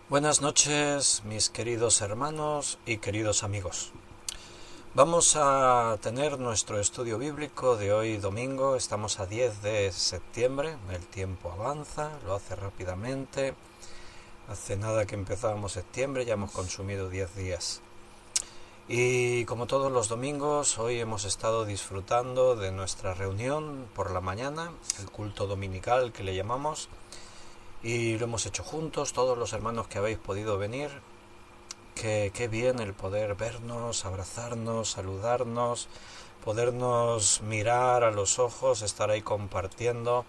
Buenas noches, mis queridos hermanos y queridos amigos. Vamos a tener nuestro estudio bíblico de hoy domingo. Estamos a 10 de septiembre, el tiempo avanza, lo hace rápidamente. Hace nada que empezábamos septiembre, ya hemos consumido 10 días. Y como todos los domingos, hoy hemos estado disfrutando de nuestra reunión por la mañana, el culto dominical que le llamamos, y lo hemos hecho juntos, todos los hermanos que habéis podido venir. Qué bien el poder vernos, abrazarnos, saludarnos, podernos mirar a los ojos, estar ahí compartiendo.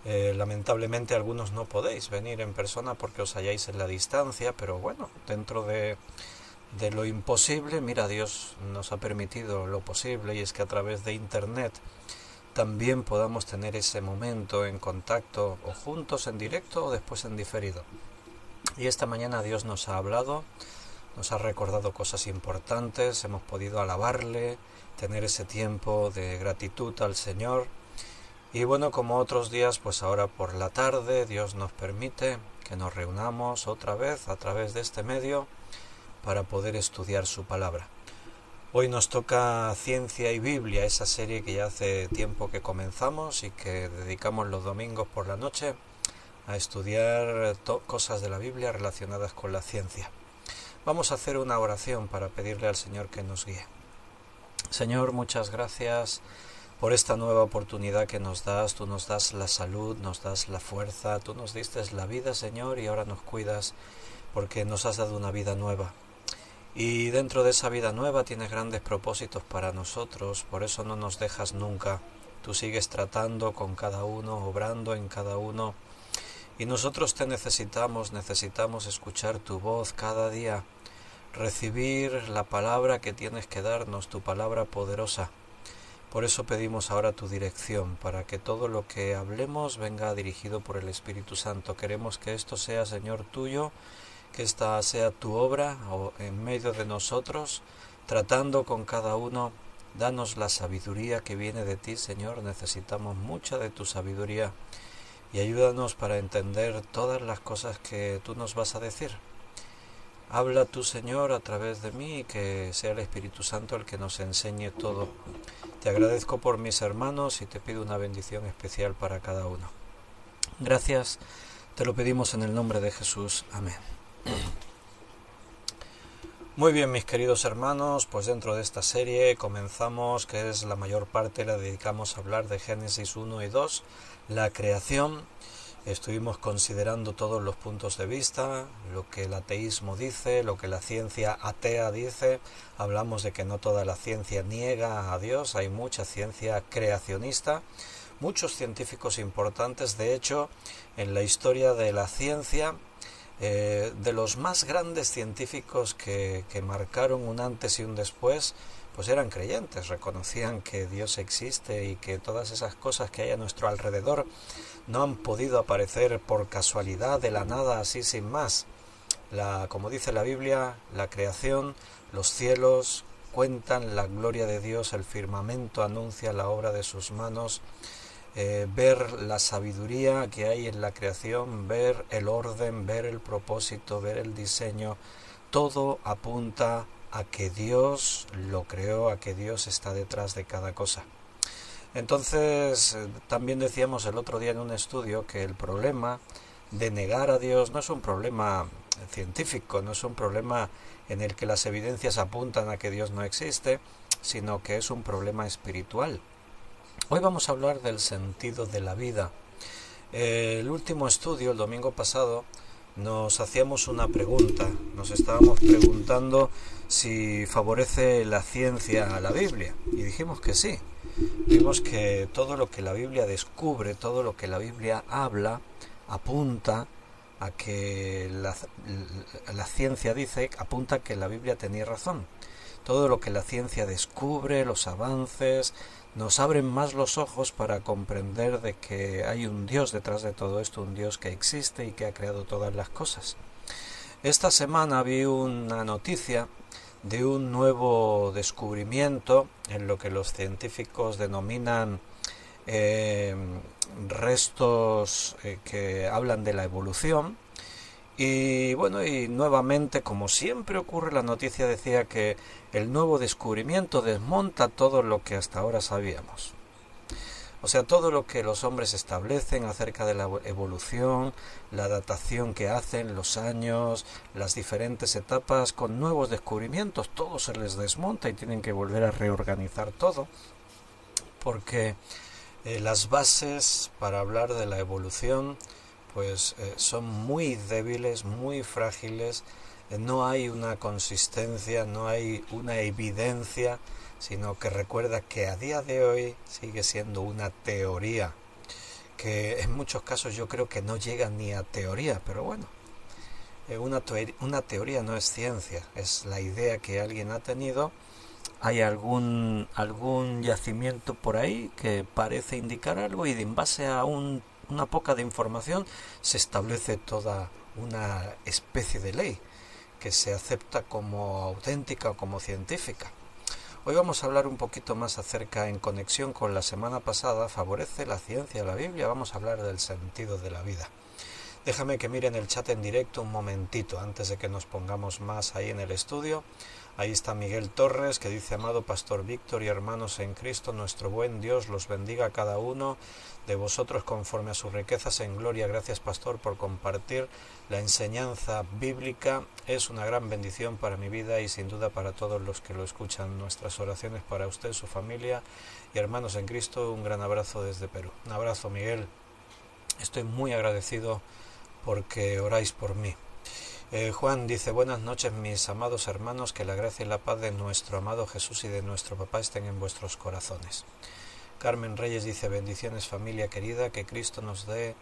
Lamentablemente algunos no podéis venir en persona porque os halláis en la distancia, pero bueno, dentro de lo imposible, mira, Dios nos ha permitido lo posible, y es que a través de internet también podamos tener ese momento en contacto, o juntos en directo o después en diferido. Y esta mañana Dios nos ha hablado, nos ha recordado cosas importantes, hemos podido alabarle, tener ese tiempo de gratitud al Señor. Y bueno, como otros días, pues ahora por la tarde Dios nos permite que nos reunamos otra vez a través de este medio para poder estudiar su palabra. Hoy nos toca Ciencia y Biblia, esa serie que ya hace tiempo que comenzamos y que dedicamos los domingos por la noche a estudiar cosas de la Biblia relacionadas con la ciencia. Vamos a hacer una oración para pedirle al Señor que nos guíe. Señor, muchas gracias por esta nueva oportunidad que nos das. Tú nos das la salud, nos das la fuerza, tú nos diste la vida, Señor, y ahora nos cuidas porque nos has dado una vida nueva. Y dentro de esa vida nueva tienes grandes propósitos para nosotros, por eso no nos dejas nunca. Tú sigues tratando con cada uno, obrando en cada uno. Y nosotros te necesitamos escuchar tu voz cada día, recibir la palabra que tienes que darnos, tu palabra poderosa. Por eso pedimos ahora tu dirección, para que todo lo que hablemos venga dirigido por el Espíritu Santo. Queremos que esto sea, Señor, tuyo, que esta sea tu obra en medio de nosotros, tratando con cada uno. Danos la sabiduría que viene de ti, Señor, necesitamos mucha de tu sabiduría, y ayúdanos para entender todas las cosas que tú nos vas a decir. Habla tú, Señor, a través de mí, y que sea el Espíritu Santo el que nos enseñe todo. Te agradezco por mis hermanos y te pido una bendición especial para cada uno. Gracias, te lo pedimos en el nombre de Jesús. Amén. Muy bien, mis queridos hermanos, pues dentro de esta serie comenzamos, que es la mayor parte la dedicamos a hablar de Génesis 1 y 2, la creación. Estuvimos considerando todos los puntos de vista, lo que el ateísmo dice, lo que la ciencia atea dice. Hablamos de que no toda la ciencia niega a Dios, hay mucha ciencia creacionista, muchos científicos importantes. De hecho, en la historia de la ciencia, de los más grandes científicos que marcaron un antes y un después, pues eran creyentes, reconocían que Dios existe y que todas esas cosas que hay a nuestro alrededor no han podido aparecer por casualidad, de la nada, así sin más. Como dice la Biblia, la creación, los cielos cuentan la gloria de Dios, el firmamento anuncia la obra de sus manos. Ver la sabiduría que hay en la creación, ver el orden, ver el propósito, ver el diseño, todo apunta a que Dios lo creó, a que Dios está detrás de cada cosa. Entonces, también decíamos el otro día en un estudio que el problema de negar a Dios no es un problema científico, no es un problema en el que las evidencias apuntan a que Dios no existe, sino que es un problema espiritual. Hoy vamos a hablar del sentido de la vida. El último estudio, el domingo pasado, nos hacíamos una pregunta. Nos estábamos preguntando si favorece la ciencia a la Biblia. Y dijimos que sí. Vimos que todo lo que la Biblia descubre, todo lo que la Biblia habla, apunta a que la ciencia dice, apunta a que la Biblia tenía razón. Todo lo que la ciencia descubre, los avances, nos abren más los ojos para comprender de que hay un Dios detrás de todo esto, un Dios que existe y que ha creado todas las cosas. Esta semana vi una noticia de un nuevo descubrimiento en lo que los científicos denominan restos que hablan de la evolución. Y bueno, y nuevamente, como siempre ocurre, la noticia decía que el nuevo descubrimiento desmonta todo lo que hasta ahora sabíamos. O sea, todo lo que los hombres establecen acerca de la evolución, la datación que hacen, los años, las diferentes etapas, con nuevos descubrimientos, todo se les desmonta y tienen que volver a reorganizar todo, porque las bases para hablar de la evolución pues son muy débiles, muy frágiles, no hay una consistencia, no hay una evidencia, sino que recuerda que a día de hoy sigue siendo una teoría, que en muchos casos yo creo que no llega ni a teoría, pero bueno, una teoría no es ciencia, es la idea que alguien ha tenido. Hay algún yacimiento por ahí que parece indicar algo y en base a una poca de información se establece toda una especie de ley que se acepta como auténtica o como científica. Hoy vamos a hablar un poquito más acerca, en conexión con la semana pasada, ¿favorece la ciencia la Biblia? Vamos a hablar del sentido de la vida. Déjame que mire en el chat en directo un momentito antes de que nos pongamos más ahí en el estudio. Ahí está Miguel Torres, que dice: amado Pastor Víctor y hermanos en Cristo, nuestro buen Dios los bendiga a cada uno de vosotros conforme a sus riquezas en gloria. Gracias, Pastor, por compartir la enseñanza bíblica. Es una gran bendición para mi vida y sin duda para todos los que lo escuchan. Nuestras oraciones para usted, su familia y hermanos en Cristo. Un gran abrazo desde Perú. Un abrazo, Miguel. Estoy muy agradecido porque oráis por mí. Juan dice: buenas noches, mis amados hermanos, que la gracia y la paz de nuestro amado Jesús y de nuestro Papá estén en vuestros corazones. Carmen Reyes dice: bendiciones, familia querida, que Cristo nos dé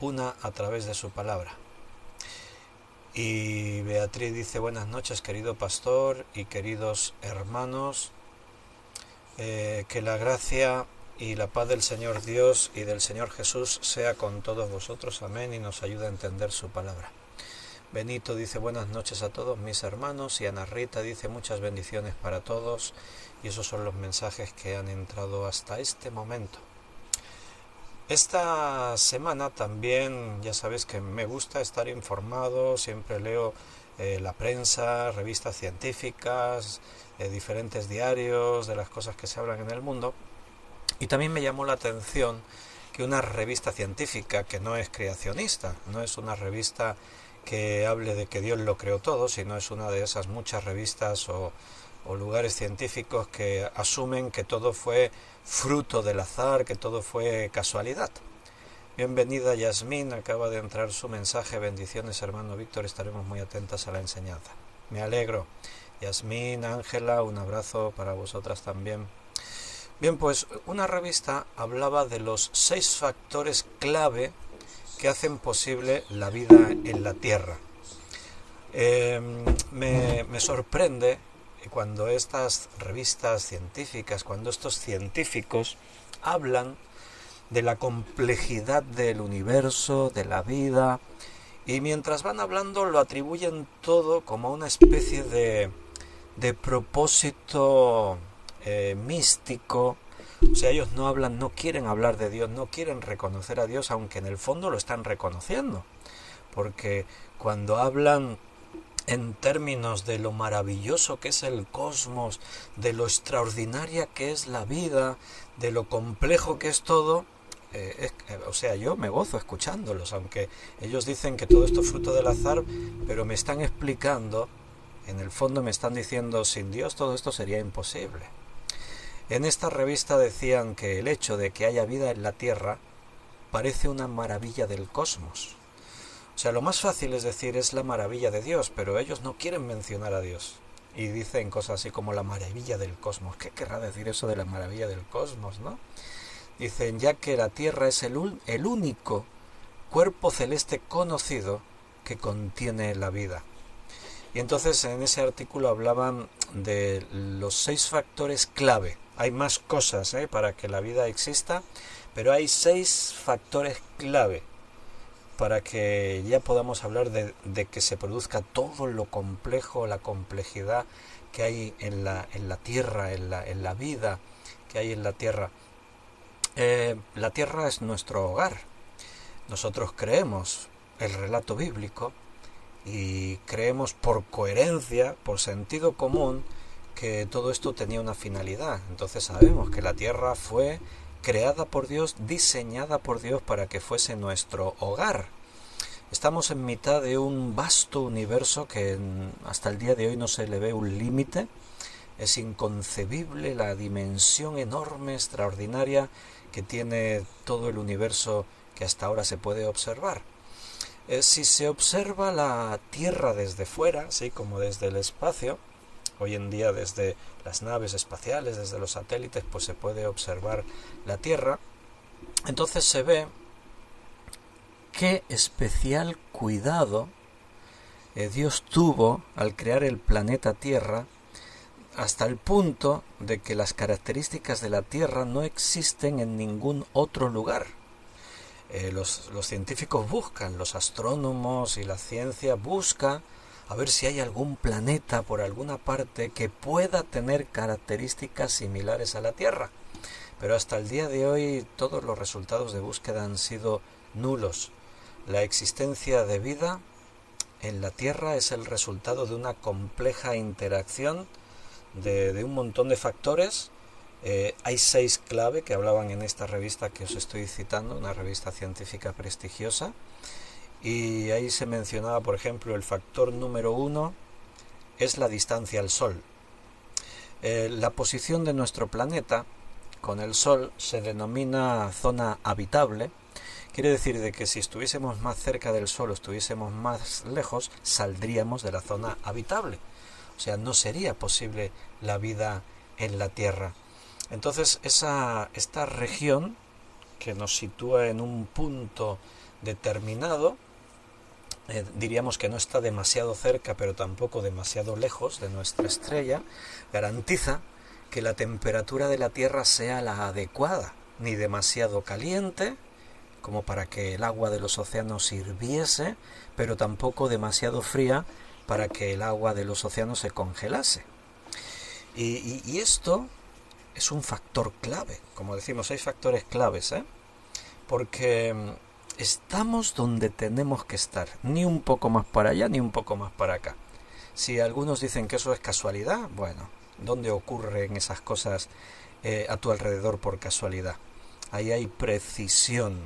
una a través de su palabra. Y Beatriz dice: buenas noches, querido pastor y queridos hermanos, que la gracia y la paz del Señor Dios y del Señor Jesús sea con todos vosotros, amén, y nos ayude a entender su palabra. Benito dice: buenas noches a todos mis hermanos, y Ana Rita dice: muchas bendiciones para todos. Y esos son los mensajes que han entrado hasta este momento. Esta semana también, ya sabéis que me gusta estar informado, siempre leo la prensa, revistas científicas, diferentes diarios de las cosas que se hablan en el mundo. Y también me llamó la atención que una revista científica que no es creacionista, no es una revista que hable de que Dios lo creó todo, sino es una de esas muchas revistas o lugares científicos que asumen que todo fue fruto del azar, que todo fue casualidad. Bienvenida Yasmín, acaba de entrar su mensaje. Bendiciones, hermano Víctor, estaremos muy atentas a la enseñanza. Me alegro. Yasmín, Ángela, un abrazo para vosotras también. Bien, pues una revista hablaba de los 6 factores clave que hacen posible la vida en la Tierra. Me sorprende cuando estas revistas científicas, cuando estos científicos hablan de la complejidad del universo, de la vida, y mientras van hablando lo atribuyen todo como una especie de propósito místico. O sea, ellos no hablan, no quieren hablar de Dios, no quieren reconocer a Dios, aunque en el fondo lo están reconociendo, porque cuando hablan en términos de lo maravilloso que es el cosmos, de lo extraordinaria que es la vida, de lo complejo que es todo, o sea, yo me gozo escuchándolos, aunque ellos dicen que todo esto es fruto del azar, pero me están explicando, en el fondo me están diciendo: sin Dios todo esto sería imposible. En esta revista decían que el hecho de que haya vida en la Tierra parece una maravilla del cosmos. O sea, lo más fácil es decir es la maravilla de Dios, pero ellos no quieren mencionar a Dios. Y dicen cosas así como la maravilla del cosmos. ¿Qué querrá decir eso de la maravilla del cosmos, no? Dicen: ya que la Tierra es el único cuerpo celeste conocido que contiene la vida. Y entonces en ese artículo hablaban de los 6 factores clave. Hay más cosas para que la vida exista, pero hay 6 factores clave para que ya podamos hablar de que se produzca todo lo complejo, la complejidad que hay en la Tierra, en la vida que hay en la Tierra. La tierra es nuestro hogar. Nosotros creemos el relato bíblico y creemos por coherencia, por sentido común, que todo esto tenía una finalidad. Entonces sabemos que la tierra fue creada por Dios, diseñada por Dios para que fuese nuestro hogar. Estamos en mitad de un vasto universo que hasta el día de hoy no se le ve un límite. Es inconcebible la dimensión enorme, extraordinaria que tiene todo el universo que hasta ahora se puede observar. Si se observa la Tierra desde fuera, ¿sí? Como desde el espacio, hoy en día desde las naves espaciales, desde los satélites, pues se puede observar la Tierra, entonces se ve qué especial cuidado Dios tuvo al crear el planeta Tierra, hasta el punto de que las características de la Tierra no existen en ningún otro lugar. Los científicos buscan, los astrónomos y la ciencia busca a ver si hay algún planeta por alguna parte que pueda tener características similares a la Tierra. Pero hasta el día de hoy todos los resultados de búsqueda han sido nulos. La existencia de vida en la Tierra es el resultado de una compleja interacción de un montón de factores. Hay 6 clave que hablaban en esta revista que os estoy citando, una revista científica prestigiosa, y ahí se mencionaba, por ejemplo, el factor número 1 es la distancia al Sol. La posición de nuestro planeta con el Sol se denomina zona habitable. Quiere decir de que si estuviésemos más cerca del Sol o estuviésemos más lejos, saldríamos de la zona habitable. O sea, no sería posible la vida en la Tierra. Entonces, esta región que nos sitúa en un punto determinado, diríamos que no está demasiado cerca, pero tampoco demasiado lejos de nuestra estrella, garantiza que la temperatura de la Tierra sea la adecuada, ni demasiado caliente, como para que el agua de los océanos hirviese, pero tampoco demasiado fría para que el agua de los océanos se congelase. Y esto es un factor clave. Como decimos, hay factores claves, porque estamos donde tenemos que estar, ni un poco más para allá ni un poco más para acá. Si algunos dicen que eso es casualidad, bueno, ¿dónde ocurren esas cosas a tu alrededor por casualidad? Ahí hay precisión.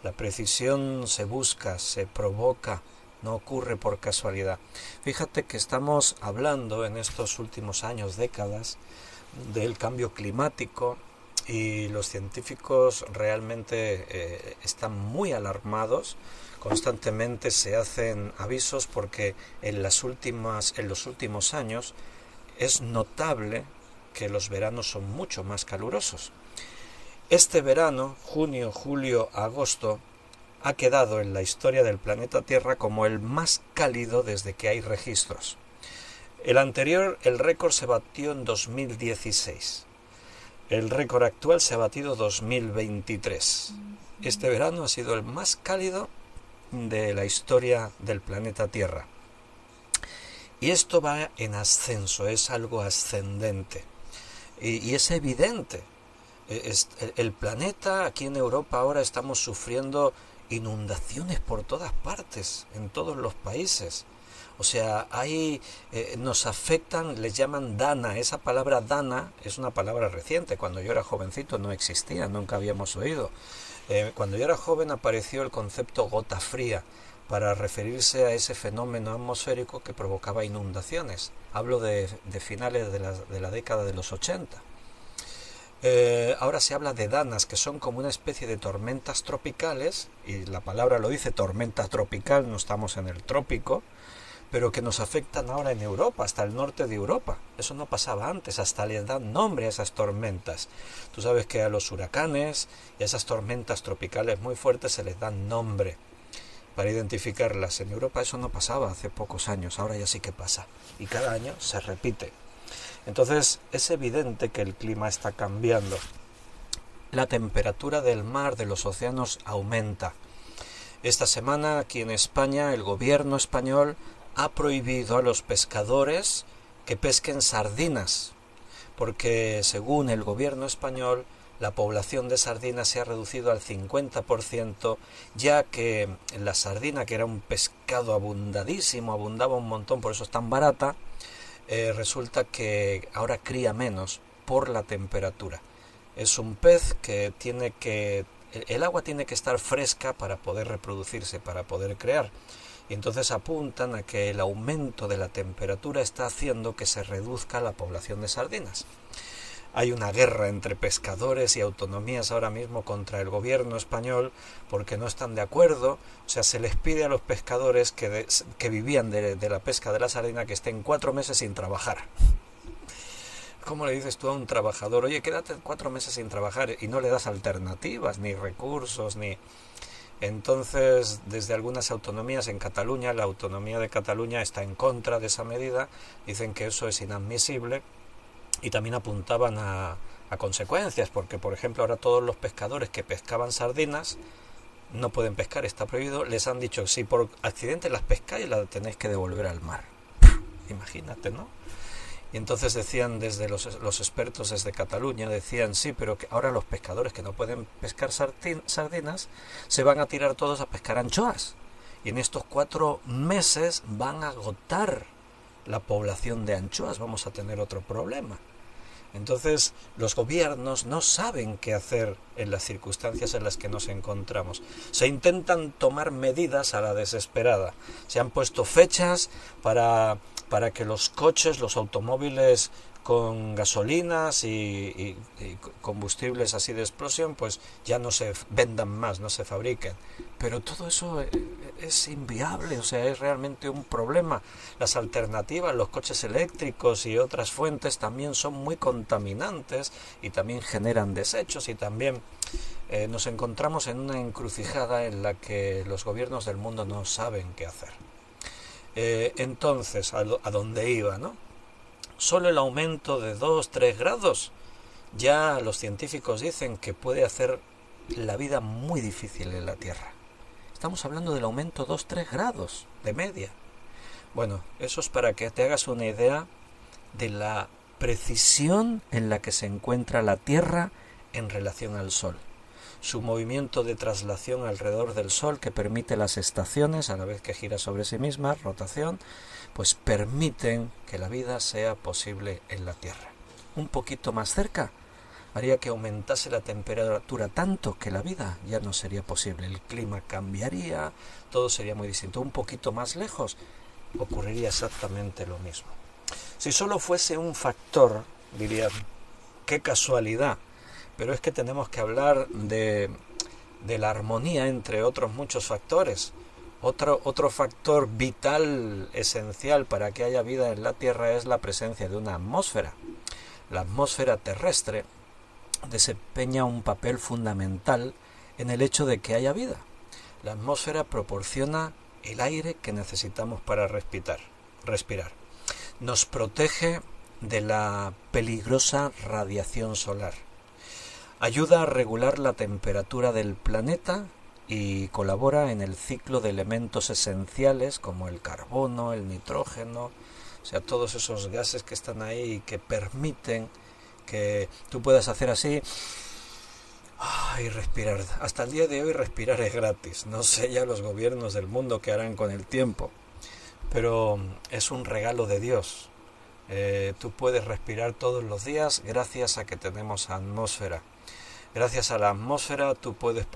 La precisión se busca, se provoca, no ocurre por casualidad. Fíjate que estamos hablando en estos últimos años, décadas, del cambio climático, y los científicos realmente están muy alarmados. Constantemente se hacen avisos porque en los últimos años es notable que los veranos son mucho más calurosos. Este verano, junio, julio, agosto, ha quedado en la historia del planeta Tierra como el más cálido desde que hay registros. El anterior, el récord se batió en 2016. El récord actual se ha batido en 2023. Este verano ha sido el más cálido de la historia del planeta Tierra. Y esto va en ascenso, es algo ascendente. Y es evidente. El planeta, aquí en Europa ahora estamos sufriendo inundaciones por todas partes, en todos los países. O sea, nos afectan, les llaman dana. Esa palabra dana es una palabra reciente. Cuando yo era jovencito no existía, nunca habíamos oído. Cuando yo era joven apareció el concepto gota fría para referirse a ese fenómeno atmosférico que provocaba inundaciones. Hablo de finales de la década de los 80. Ahora se habla de danas, que son como una especie de tormentas tropicales, y la palabra lo dice, tormenta tropical, no estamos en el trópico, pero que nos afectan ahora en Europa, hasta el norte de Europa. Eso no pasaba antes, hasta les dan nombre a esas tormentas. Tú sabes que a los huracanes y a esas tormentas tropicales muy fuertes se les dan nombre para identificarlas. En Europa eso no pasaba hace pocos años, ahora ya sí que pasa, y cada año se repite. Entonces es evidente que el clima está cambiando. La temperatura del mar, de los océanos, aumenta. Esta semana aquí en España el gobierno español ha prohibido a los pescadores que pesquen sardinas, porque según el gobierno español la población de sardinas se ha reducido al 50%, ya que la sardina, que era un pescado abundadísimo, abundaba un montón, por eso es tan barata, resulta que ahora cría menos por la temperatura. Es un pez que el agua tiene que estar fresca para poder reproducirse, para poder crear. Y entonces apuntan a que el aumento de la temperatura está haciendo que se reduzca la población de sardinas. Hay una guerra entre pescadores y autonomías ahora mismo contra el gobierno español porque no están de acuerdo. O sea, se les pide a los pescadores que vivían de la pesca de la sardina que estén 4 meses sin trabajar. ¿Cómo le dices tú a un trabajador, oye, quédate 4 meses sin trabajar, y no le das alternativas, ni recursos, ni... Entonces, desde algunas autonomías en Cataluña, la autonomía de Cataluña está en contra de esa medida, dicen que eso es inadmisible, y también apuntaban a consecuencias, porque por ejemplo ahora todos los pescadores que pescaban sardinas no pueden pescar, está prohibido, les han dicho, si por accidente las pescáis, las tenéis que devolver al mar. Imagínate, ¿no? Y entonces decían desde los expertos desde Cataluña, decían, sí, pero que ahora los pescadores que no pueden pescar sardinas se van a tirar todos a pescar anchoas. Y en estos 4 meses van a agotar la población de anchoas, vamos a tener otro problema. Entonces los gobiernos no saben qué hacer en las circunstancias en las que nos encontramos. Se intentan tomar medidas a la desesperada. Se han puesto fechas para que los coches, los automóviles con gasolinas y combustibles así de explosión, pues ya no se vendan más, no se fabriquen. Pero todo eso es inviable, o sea, es realmente un problema. Las alternativas, los coches eléctricos y otras fuentes también son muy contaminantes y también generan desechos, y también nos encontramos en una encrucijada en la que los gobiernos del mundo no saben qué hacer. Entonces, a dónde iba, ¿no? Solo el aumento de 2-3 grados, ya los científicos dicen que puede hacer la vida muy difícil en la Tierra. Estamos hablando del aumento 2-3 grados de media. Bueno, eso es para que te hagas una idea de la precisión en la que se encuentra la Tierra en relación al Sol. Su movimiento de traslación alrededor del Sol, que permite las estaciones a la vez que gira sobre sí misma, rotación, pues permiten que la vida sea posible en la Tierra. Un poquito más cerca haría que aumentase la temperatura tanto que la vida ya no sería posible. El clima cambiaría, todo sería muy distinto. Un poquito más lejos ocurriría exactamente lo mismo. Si solo fuese un factor, dirían, qué casualidad. Pero es que tenemos que hablar de la armonía entre otros muchos factores. Otro factor vital, esencial para que haya vida en la Tierra es la presencia de una atmósfera. La atmósfera terrestre desempeña un papel fundamental en el hecho de que haya vida. La atmósfera proporciona el aire que necesitamos para respirar. Nos protege de la peligrosa radiación solar. Ayuda a regular la temperatura del planeta y colabora en el ciclo de elementos esenciales como el carbono, el nitrógeno, o sea, todos esos gases que están ahí y que permiten que tú puedas hacer así y respirar. Hasta el día de hoy respirar es gratis. No sé ya los gobiernos del mundo qué harán con el tiempo, pero es un regalo de Dios. Tú puedes respirar todos los días gracias a que tenemos atmósfera. Gracias a la atmósfera tú puedes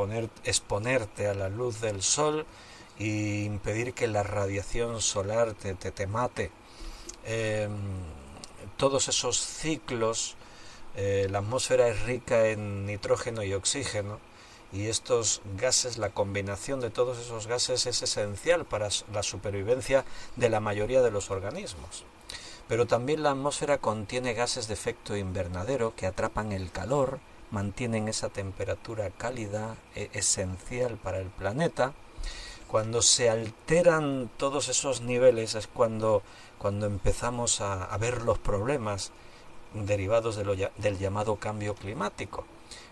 exponerte a la luz del sol y impedir que la radiación solar te mate. Todos esos ciclos, la atmósfera es rica en nitrógeno y oxígeno, y estos gases, la combinación de todos esos gases es esencial para la supervivencia de la mayoría de los organismos. Pero también la atmósfera contiene gases de efecto invernadero que atrapan el calor, mantienen esa temperatura cálida esencial para el planeta. Cuando se alteran todos esos niveles es cuando empezamos a ver los problemas derivados del llamado cambio climático.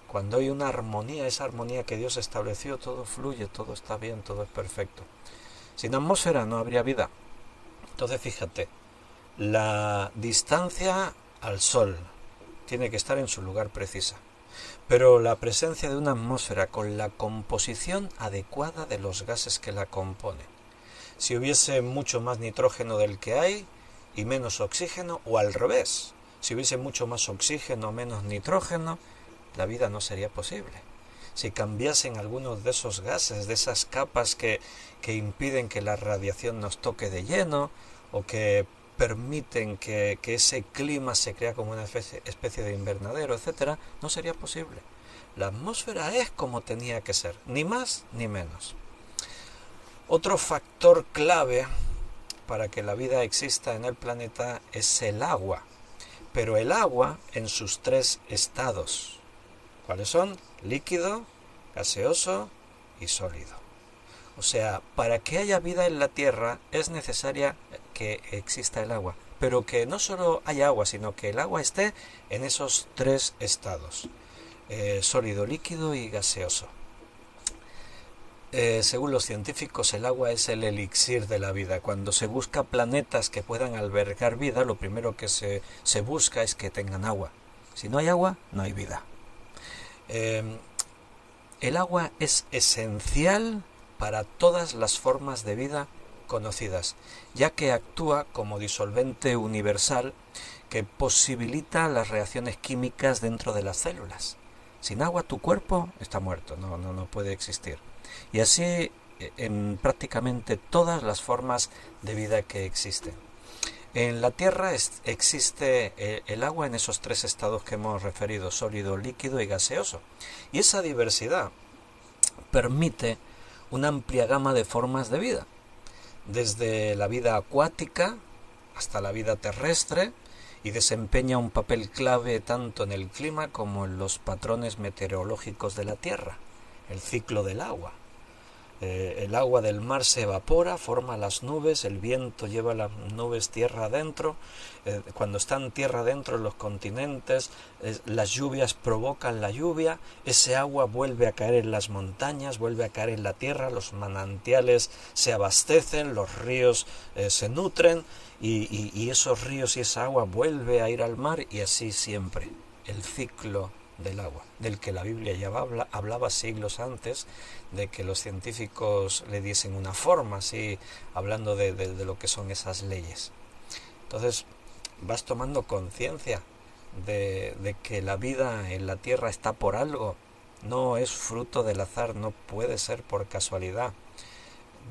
Cuando hay una armonía, esa armonía que Dios estableció, todo fluye, todo está bien, todo es perfecto. Sin atmósfera no habría vida. Entonces fíjate, la distancia al Sol tiene que estar en su lugar precisa. pero la presencia de una atmósfera con la composición adecuada de los gases que la componen. Si hubiese mucho más nitrógeno del que hay y menos oxígeno, o al revés, si hubiese mucho más oxígeno o menos nitrógeno, la vida no sería posible. Si cambiasen algunos de esos gases, de esas capas que impiden que la radiación nos toque de lleno, o que permiten que ese clima se crea como una especie de invernadero, etcétera, no sería posible. La atmósfera es como tenía que ser, ni más ni menos. Otro factor clave para que la vida exista en el planeta es el agua, pero el agua en sus tres estados. ¿Cuáles son? Líquido, gaseoso y sólido. O sea, para que haya vida en la Tierra es necesaria que exista el agua, pero que no solo haya agua, sino que el agua esté en esos tres estados, sólido, líquido y gaseoso. Según los científicos, el agua es el elixir de la vida. Cuando se busca planetas que puedan albergar vida, lo primero que se busca es que tengan agua. Si no hay agua, no hay vida. El agua es esencial para todas las formas de vida conocidas, ya que actúa como disolvente universal que posibilita las reacciones químicas dentro de las células. Sin agua tu cuerpo está muerto, no puede existir. Y así en prácticamente todas las formas de vida que existen. En la Tierra existe el agua en esos tres estados que hemos referido, sólido, líquido y gaseoso. Y esa diversidad permite una amplia gama de formas de vida, desde la vida acuática hasta la vida terrestre, y desempeña un papel clave tanto en el clima como en los patrones meteorológicos de la Tierra, el ciclo del agua. El agua del mar se evapora, forma las nubes, el viento lleva las nubes tierra adentro, cuando están tierra adentro en los continentes, las lluvias provocan la lluvia, ese agua vuelve a caer en las montañas, vuelve a caer en la tierra, los manantiales se abastecen, los ríos se nutren y esos ríos y esa agua vuelve a ir al mar, y así siempre, el ciclo del agua, del que la Biblia ya hablaba siglos antes de que los científicos le diesen una forma, así hablando de lo que son esas leyes. Entonces vas tomando conciencia de que la vida en la Tierra está por algo, no es fruto del azar, no puede ser por casualidad.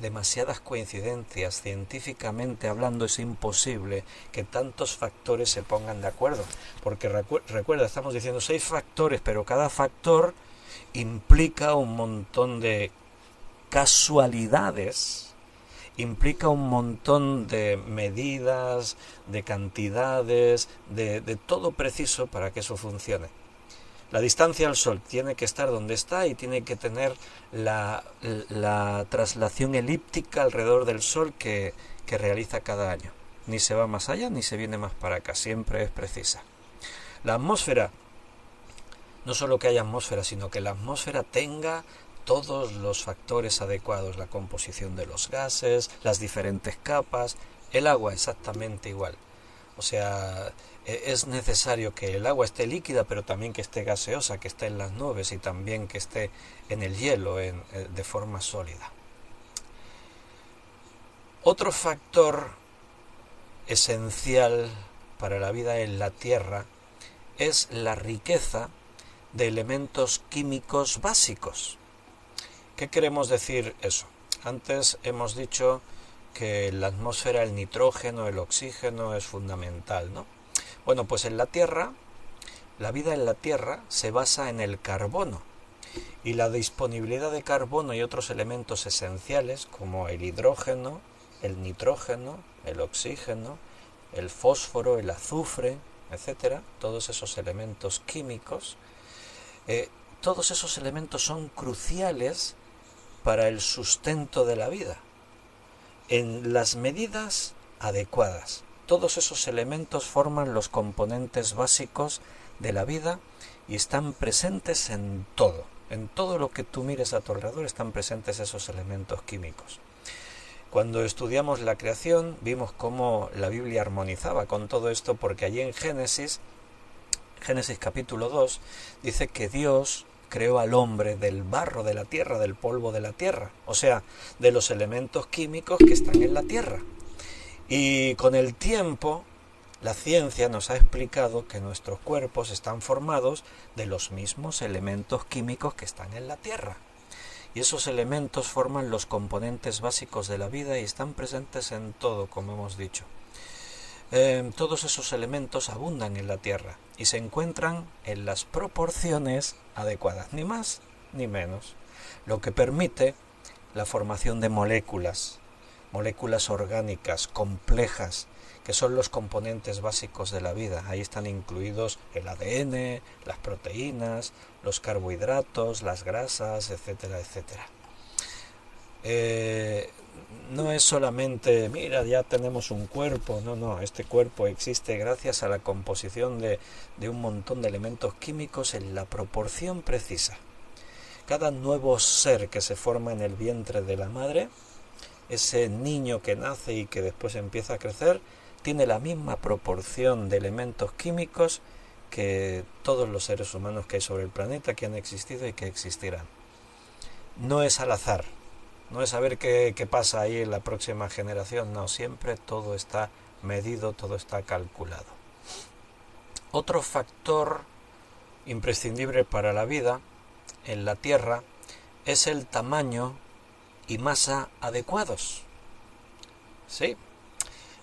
Demasiadas coincidencias, científicamente hablando es imposible que tantos factores se pongan de acuerdo, porque recuerda, estamos diciendo 6 factores, pero cada factor implica un montón de casualidades, implica un montón de medidas, de cantidades, de todo preciso para que eso funcione. La distancia al Sol tiene que estar donde está y tiene que tener la traslación elíptica alrededor del Sol que realiza cada año. Ni se va más allá ni se viene más para acá, siempre es precisa. La atmósfera, no solo que haya atmósfera, sino que la atmósfera tenga todos los factores adecuados, la composición de los gases, las diferentes capas, el agua exactamente igual. O sea, es necesario que el agua esté líquida, pero también que esté gaseosa, que esté en las nubes y también que esté en el hielo de forma sólida. Otro factor esencial para la vida en la Tierra es la riqueza de elementos químicos básicos. ¿Qué queremos decir eso? Antes hemos dicho que en la atmósfera el nitrógeno, el oxígeno es fundamental, ¿no? Bueno, pues en la Tierra, la vida en la Tierra se basa en el carbono, y la disponibilidad de carbono y otros elementos esenciales como el hidrógeno, el nitrógeno, el oxígeno, el fósforo, el azufre, etcétera, todos esos elementos químicos, todos esos elementos son cruciales para el sustento de la vida, en las medidas adecuadas. Todos esos elementos forman los componentes básicos de la vida y están presentes en todo lo que tú mires a tu alrededor están presentes esos elementos químicos. Cuando estudiamos la creación vimos cómo la Biblia armonizaba con todo esto, porque allí en Génesis Génesis capítulo 2 dice que Dios creó al hombre del barro de la tierra, del polvo de la tierra, o sea, de los elementos químicos que están en la tierra. Y con el tiempo, la ciencia nos ha explicado que nuestros cuerpos están formados de los mismos elementos químicos que están en la tierra. Y esos elementos forman los componentes básicos de la vida y están presentes en todo, como hemos dicho. Todos esos elementos abundan en la Tierra y se encuentran en las proporciones adecuadas, ni más ni menos, lo que permite la formación de moléculas orgánicas complejas, que son los componentes básicos de la vida. Ahí están incluidos el ADN, las proteínas, los carbohidratos, las grasas, etcétera, etcétera. No es solamente, mira, ya tenemos un cuerpo, no, este cuerpo existe gracias a la composición de un montón de elementos químicos en la proporción precisa. Cada nuevo ser que se forma en el vientre de la madre, ese niño que nace y que después empieza a crecer, tiene la misma proporción de elementos químicos que todos los seres humanos que hay sobre el planeta, que han existido y que existirán. No es al azar. No es saber qué pasa ahí en la próxima generación, no, siempre todo está medido, todo está calculado. Otro factor imprescindible para la vida en la Tierra es el tamaño y masa adecuados. ¿Sí?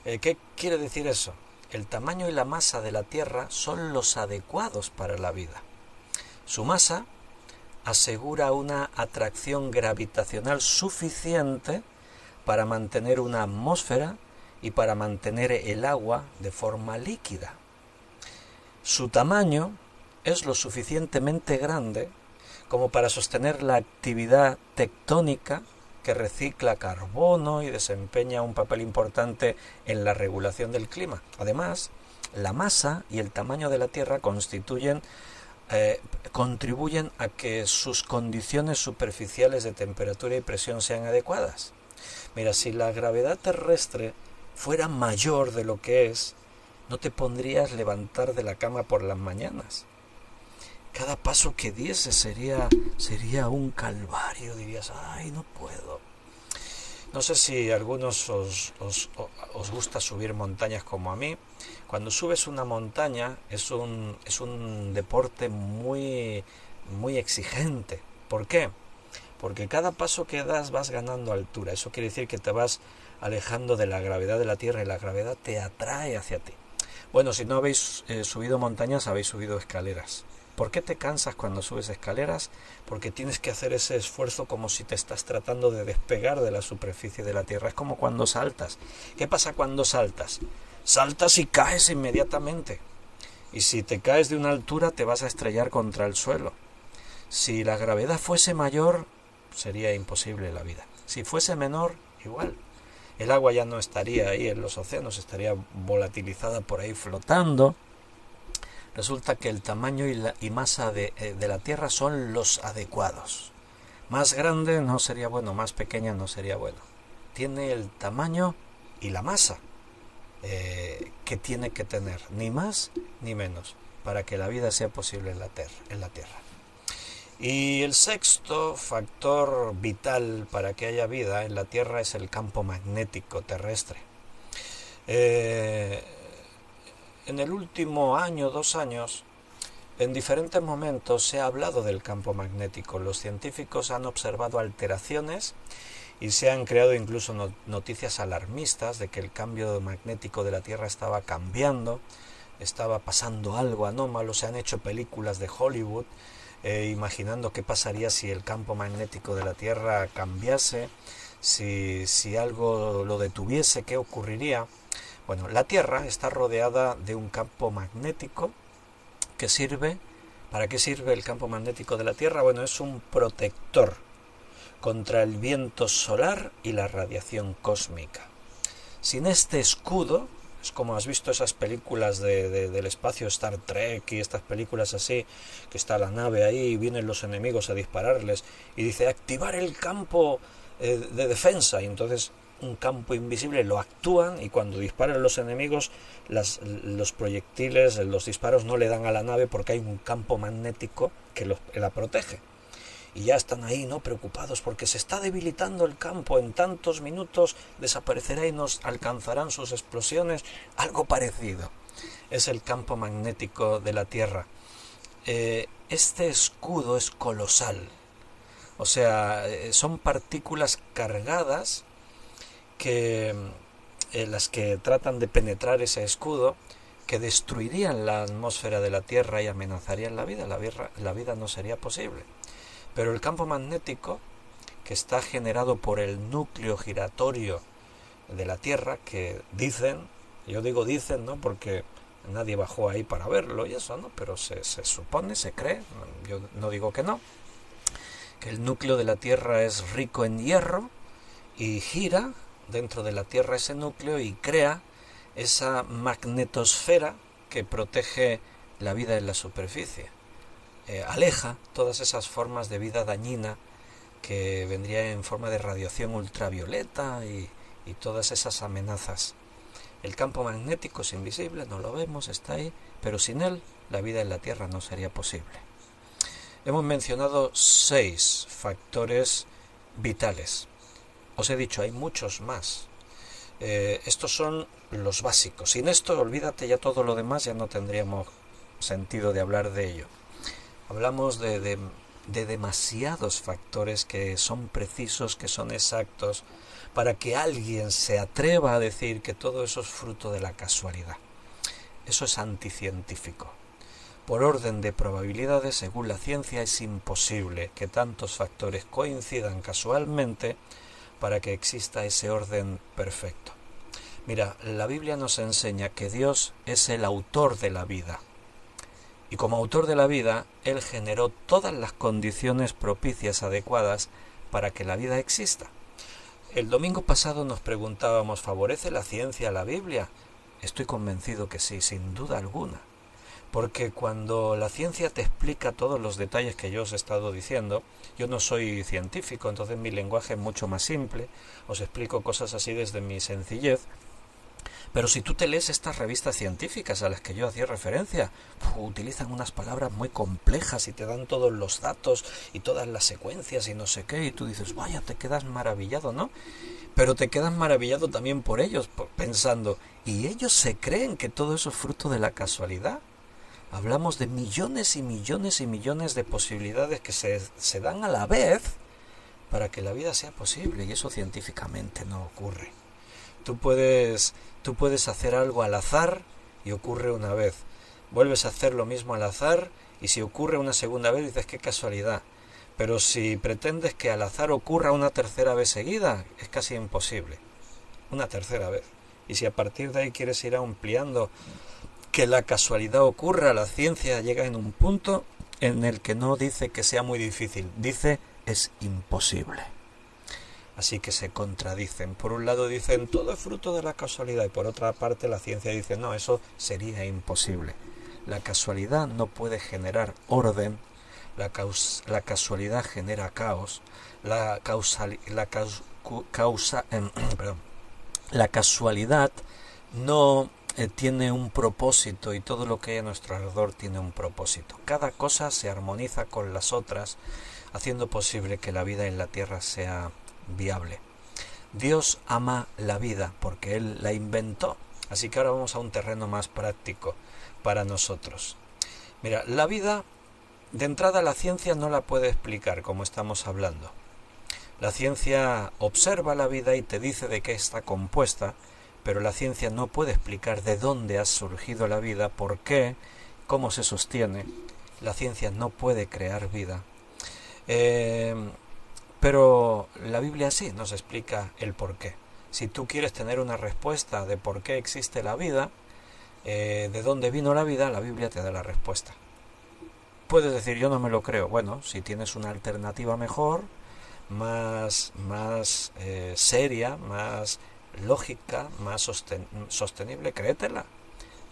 ¿Qué quiere decir eso? El tamaño y la masa de la Tierra son los adecuados para la vida. Su masa asegura una atracción gravitacional suficiente para mantener una atmósfera y para mantener el agua de forma líquida. Su tamaño es lo suficientemente grande como para sostener la actividad tectónica que recicla carbono y desempeña un papel importante en la regulación del clima. Además, la masa y el tamaño de la Tierra contribuyen a que sus condiciones superficiales de temperatura y presión sean adecuadas. Mira, si la gravedad terrestre fuera mayor de lo que es, no te pondrías levantar de la cama por las mañanas. Cada paso que diese sería un calvario, dirías, ay, no puedo. No sé si a algunos os gusta subir montañas como a mí. Cuando subes una montaña es un deporte muy, muy exigente. ¿Por qué? Porque cada paso que das vas ganando altura. Eso quiere decir que te vas alejando de la gravedad de la Tierra y la gravedad te atrae hacia ti. Bueno, si no habéis subido montañas, habéis subido escaleras. ¿Por qué te cansas cuando subes escaleras? Porque tienes que hacer ese esfuerzo como si te estás tratando de despegar de la superficie de la Tierra. Es como cuando saltas. ¿Qué pasa cuando saltas? Saltas y caes inmediatamente. Y si te caes de una altura te vas a estrellar contra el suelo. Si la gravedad fuese mayor, sería imposible la vida. Si fuese menor, igual. El agua ya no estaría ahí en los océanos, estaría volatilizada por ahí flotando. Resulta que el tamaño y masa de la Tierra son los adecuados. Más grande no sería bueno, más pequeña no sería bueno. Tiene el tamaño y la masa que tiene que tener, ni más ni menos, para que la vida sea posible en la Tierra. Y el sexto factor vital para que haya vida en la Tierra es el campo magnético terrestre. En el último año, 2 años, en diferentes momentos se ha hablado del campo magnético. Los científicos han observado alteraciones y se han creado incluso noticias alarmistas de que el cambio magnético de la Tierra estaba cambiando, estaba pasando algo anómalo. Se han hecho películas de Hollywood imaginando qué pasaría si el campo magnético de la Tierra cambiase, si algo lo detuviese, qué ocurriría. Bueno, la Tierra está rodeada de un campo magnético que sirve. ¿Para qué sirve el campo magnético de la Tierra? Bueno, es un protector contra el viento solar y la radiación cósmica. Sin este escudo, es como has visto esas películas del espacio, Star Trek y estas películas así, que está la nave ahí y vienen los enemigos a dispararles y dice activar el campo de defensa, y entonces un campo invisible, lo actúan, y cuando disparan los enemigos, los proyectiles, los disparos no le dan a la nave porque hay un campo magnético que la protege. Y ya están ahí, ¿no?, preocupados porque se está debilitando el campo, en tantos minutos desaparecerá y nos alcanzarán sus explosiones. Algo parecido es el campo magnético de la Tierra. Este escudo es colosal, o sea, son partículas cargadas que las que tratan de penetrar ese escudo, que destruirían la atmósfera de la Tierra y amenazarían la vida. La vida no sería posible. Pero el campo magnético, que está generado por el núcleo giratorio de la Tierra, que dicen, yo digo dicen, ¿no?, porque nadie bajó ahí para verlo y eso, ¿no?, pero se supone, se cree, yo no digo que no, que el núcleo de la Tierra es rico en hierro y gira dentro de la Tierra ese núcleo y crea esa magnetosfera que protege la vida en la superficie. Aleja todas esas formas de vida dañina que vendría en forma de radiación ultravioleta y todas esas amenazas. El campo magnético es invisible, no lo vemos, está ahí, pero sin él la vida en la Tierra no sería posible. Hemos mencionado 6 factores vitales. Os he dicho, hay muchos más. Estos son los básicos. Sin esto, olvídate, ya todo lo demás ya no tendríamos sentido de hablar de ello. Hablamos de demasiados factores que son precisos, que son exactos, para que alguien se atreva a decir que todo eso es fruto de la casualidad. Eso es anticientífico. Por orden de probabilidades, según la ciencia, es imposible que tantos factores coincidan casualmente para que exista ese orden perfecto. Mira, la Biblia nos enseña que Dios es el autor de la vida. Y como autor de la vida, Él generó todas las condiciones propicias, adecuadas, para que la vida exista. El domingo pasado nos preguntábamos, ¿favorece la ciencia a la Biblia? Estoy convencido que sí, sin duda alguna. Porque cuando la ciencia te explica todos los detalles que yo os he estado diciendo, yo no soy científico, entonces mi lenguaje es mucho más simple, os explico cosas así desde mi sencillez. Pero si tú te lees estas revistas científicas a las que yo hacía referencia, utilizan unas palabras muy complejas y te dan todos los datos y todas las secuencias y no sé qué, y tú dices, vaya, te quedas maravillado, ¿no? Pero te quedas maravillado también por ellos, pensando, ¿y ellos se creen que todo eso es fruto de la casualidad? Hablamos de millones y millones y millones de posibilidades que se dan a la vez para que la vida sea posible, y eso científicamente no ocurre. Tú puedes hacer algo al azar y ocurre una vez. Vuelves a hacer lo mismo al azar y si ocurre una segunda vez dices qué casualidad. Pero si pretendes que al azar ocurra una tercera vez seguida, es casi imposible. Una tercera vez. Y si a partir de ahí quieres ir ampliando que la casualidad ocurra, la ciencia llega en un punto en el que no dice que sea muy difícil, dice es imposible. Así que se contradicen. Por un lado dicen todo es fruto de la casualidad y por otra parte la ciencia dice no, eso sería imposible. La casualidad no puede generar orden, la casualidad genera caos, la casualidad no tiene un propósito y todo lo que hay a nuestro alrededor tiene un propósito. Cada cosa se armoniza con las otras, haciendo posible que la vida en la Tierra sea viable. Dios ama la vida porque Él la inventó. Así que ahora vamos a un terreno más práctico para nosotros. Mira, la vida, de entrada la ciencia no la puede explicar como estamos hablando. La ciencia observa la vida y te dice de qué está compuesta, pero la ciencia no puede explicar de dónde ha surgido la vida, por qué, cómo se sostiene. La ciencia no puede crear vida. Pero la Biblia sí nos explica el por qué. Si tú quieres tener una respuesta de por qué existe la vida, de dónde vino la vida, la Biblia te da la respuesta. Puedes decir, yo no me lo creo. Bueno, si tienes una alternativa mejor, más seria, más lógica, más sostenible, créetela.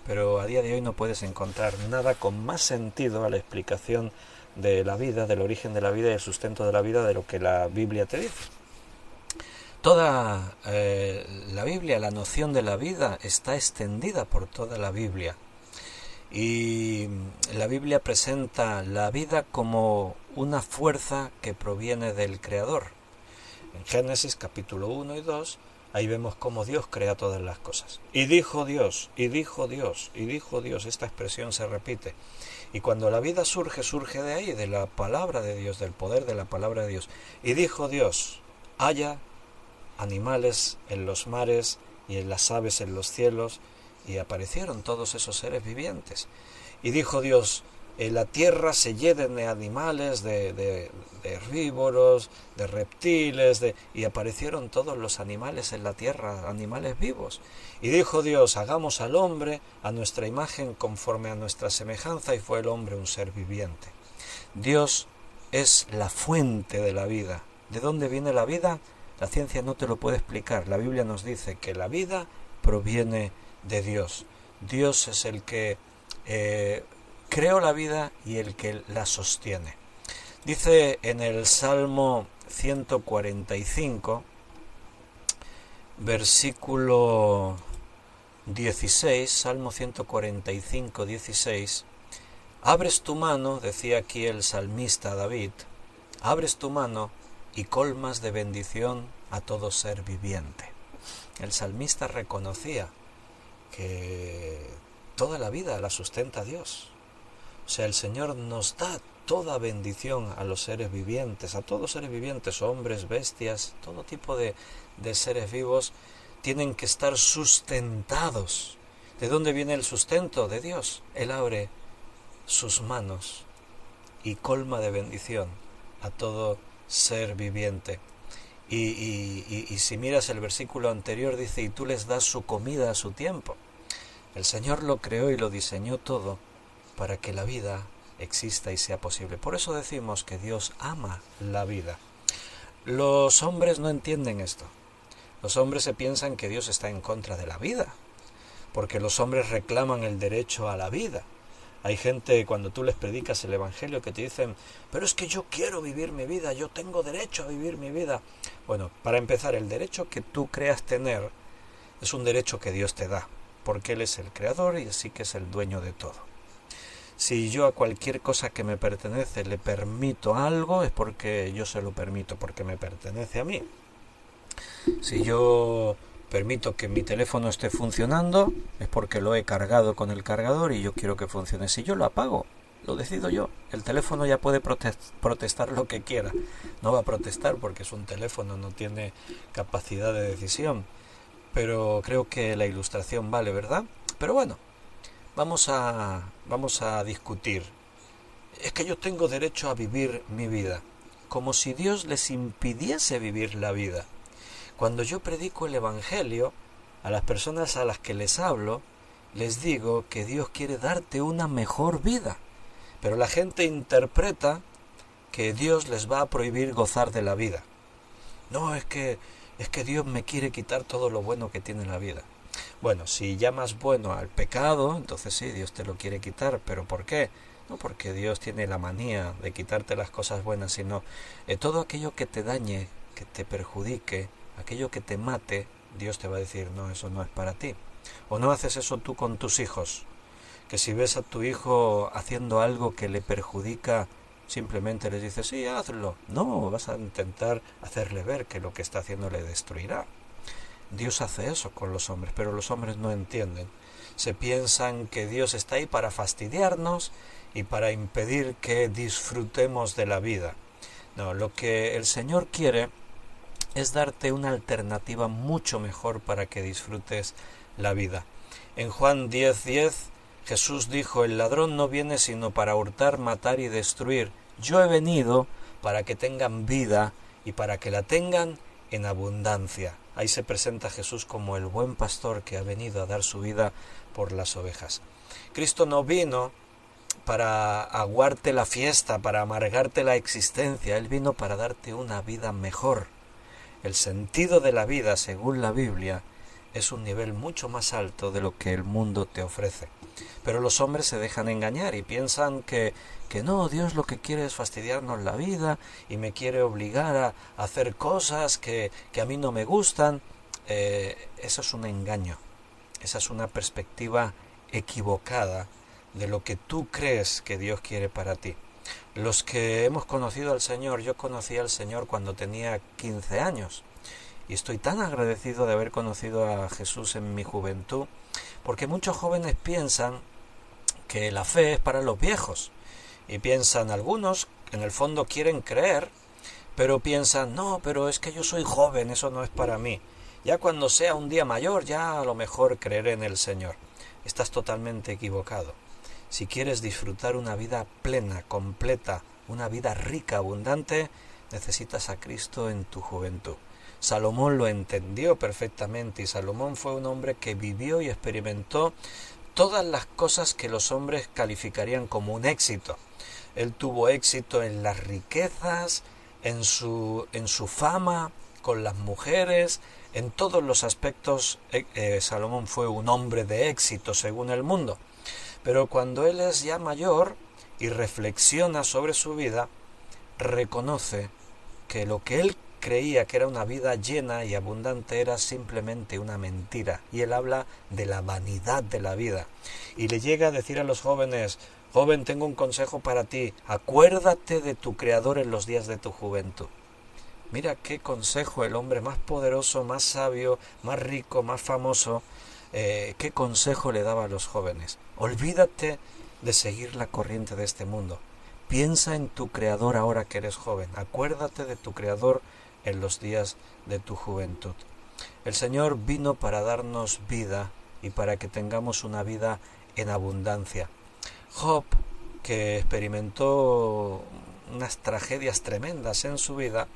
Pero a día de hoy no puedes encontrar nada con más sentido a la explicación de la vida, del origen de la vida y el sustento de la vida de lo que la Biblia te dice. Toda la Biblia, la noción de la vida está extendida por toda la Biblia. Y la Biblia presenta la vida como una fuerza que proviene del Creador. En Génesis capítulo 1 y 2, ahí vemos cómo Dios crea todas las cosas. Y dijo Dios, y dijo Dios, y dijo Dios, esta expresión se repite. Y cuando la vida surge, surge de ahí, de la palabra de Dios, del poder de la palabra de Dios. Y dijo Dios, haya animales en los mares y en las aves en los cielos, y aparecieron todos esos seres vivientes. Y dijo Dios, la tierra se llene de animales, de herbívoros, de reptiles, y aparecieron todos los animales en la tierra, animales vivos. Y dijo Dios, hagamos al hombre a nuestra imagen conforme a nuestra semejanza, y fue el hombre un ser viviente. Dios es la fuente de la vida. ¿De dónde viene la vida? La ciencia no te lo puede explicar. La Biblia nos dice que la vida proviene de Dios. Dios es el que creó la vida y el que la sostiene. Dice en el Salmo 145, versículo 16, Salmo 145, 16, abres tu mano, decía aquí el salmista David, abres tu mano y colmas de bendición a todo ser viviente. El salmista reconocía que toda la vida la sustenta Dios. O sea, el Señor nos da toda bendición a los seres vivientes, a todos los seres vivientes, hombres, bestias, todo tipo de seres vivos, tienen que estar sustentados. ¿De dónde viene el sustento? De Dios. Él abre sus manos y colma de bendición a todo ser viviente. Y si miras el versículo anterior, dice, y tú les das su comida a su tiempo. El Señor lo creó y lo diseñó todo para que la vida exista y sea posible. Por eso decimos que Dios ama la vida. Los hombres no entienden esto. Los hombres se piensan que Dios está en contra de la vida, porque los hombres reclaman el derecho a la vida. Hay gente, cuando tú les predicas el Evangelio, que te dicen, pero es que yo quiero vivir mi vida, yo tengo derecho a vivir mi vida. Bueno, para empezar, el derecho que tú creas tener es un derecho que Dios te da, porque Él es el creador y así que es el dueño de todo. Si yo a cualquier cosa que me pertenece le permito algo, es porque yo se lo permito, porque me pertenece a mí. Si yo permito que mi teléfono esté funcionando, es porque lo he cargado con el cargador y yo quiero que funcione. Si yo lo apago, lo decido yo. El teléfono ya puede protestar lo que quiera. No va a protestar porque es un teléfono, no tiene capacidad de decisión. Pero creo que la ilustración vale, ¿verdad? Pero bueno, vamos a discutir. Es que yo tengo derecho a vivir mi vida, como si Dios les impidiese vivir la vida. Cuando yo predico el Evangelio, a las personas a las que les hablo, les digo que Dios quiere darte una mejor vida. Pero la gente interpreta que Dios les va a prohibir gozar de la vida. No, es que Dios me quiere quitar todo lo bueno que tiene la vida. Bueno, si llamas bueno al pecado, entonces sí, Dios te lo quiere quitar. ¿Pero por qué? No porque Dios tiene la manía de quitarte las cosas buenas, sino todo aquello que te dañe, que te perjudique, aquello que te mate, Dios te va a decir, no, eso no es para ti. O no haces eso tú con tus hijos, que si ves a tu hijo haciendo algo que le perjudica, simplemente le dices, sí, hazlo. No, vas a intentar hacerle ver que lo que está haciendo le destruirá. Dios hace eso con los hombres, pero los hombres no entienden. Se piensan que Dios está ahí para fastidiarnos y para impedir que disfrutemos de la vida. No, lo que el Señor quiere es darte una alternativa mucho mejor para que disfrutes la vida. En Juan 10:10, Jesús dijo, el ladrón no viene sino para hurtar, matar y destruir. Yo he venido para que tengan vida y para que la tengan en abundancia. Ahí se presenta Jesús como el buen pastor que ha venido a dar su vida por las ovejas. Cristo no vino para aguarte la fiesta, para amargarte la existencia. Él vino para darte una vida mejor. El sentido de la vida, según la Biblia, es un nivel mucho más alto de lo que el mundo te ofrece. Pero los hombres se dejan engañar y piensan que no, Dios lo que quiere es fastidiarnos la vida y me quiere obligar a hacer cosas que a mí no me gustan. Eso es un engaño, esa es una perspectiva equivocada de lo que tú crees que Dios quiere para ti. Los que hemos conocido al Señor, yo conocí al Señor cuando tenía 15 años y estoy tan agradecido de haber conocido a Jesús en mi juventud, porque muchos jóvenes piensan que la fe es para los viejos y piensan, algunos en el fondo quieren creer, pero piensan, no, pero es que yo soy joven, eso no es para mí. Ya cuando sea un día mayor, ya a lo mejor creeré en el Señor. Estás totalmente equivocado. Si quieres disfrutar una vida plena, completa, una vida rica, abundante, necesitas a Cristo en tu juventud. Salomón lo entendió perfectamente y Salomón fue un hombre que vivió y experimentó todas las cosas que los hombres calificarían como un éxito. Él tuvo éxito en las riquezas, en su fama, con las mujeres, en todos los aspectos. Salomón fue un hombre de éxito según el mundo. Pero cuando él es ya mayor y reflexiona sobre su vida, reconoce que lo que él creía que era una vida llena y abundante era simplemente una mentira. Y él habla de la vanidad de la vida. Y le llega a decir a los jóvenes, joven, tengo un consejo para ti, acuérdate de tu Creador en los días de tu juventud. Mira qué consejo, el hombre más poderoso, más sabio, más rico, más famoso, qué consejo le daba a los jóvenes. Olvídate de seguir la corriente de este mundo. Piensa en tu Creador ahora que eres joven. Acuérdate de tu Creador en los días de tu juventud. El Señor vino para darnos vida y para que tengamos una vida en abundancia. Job, que experimentó unas tragedias tremendas en su vida,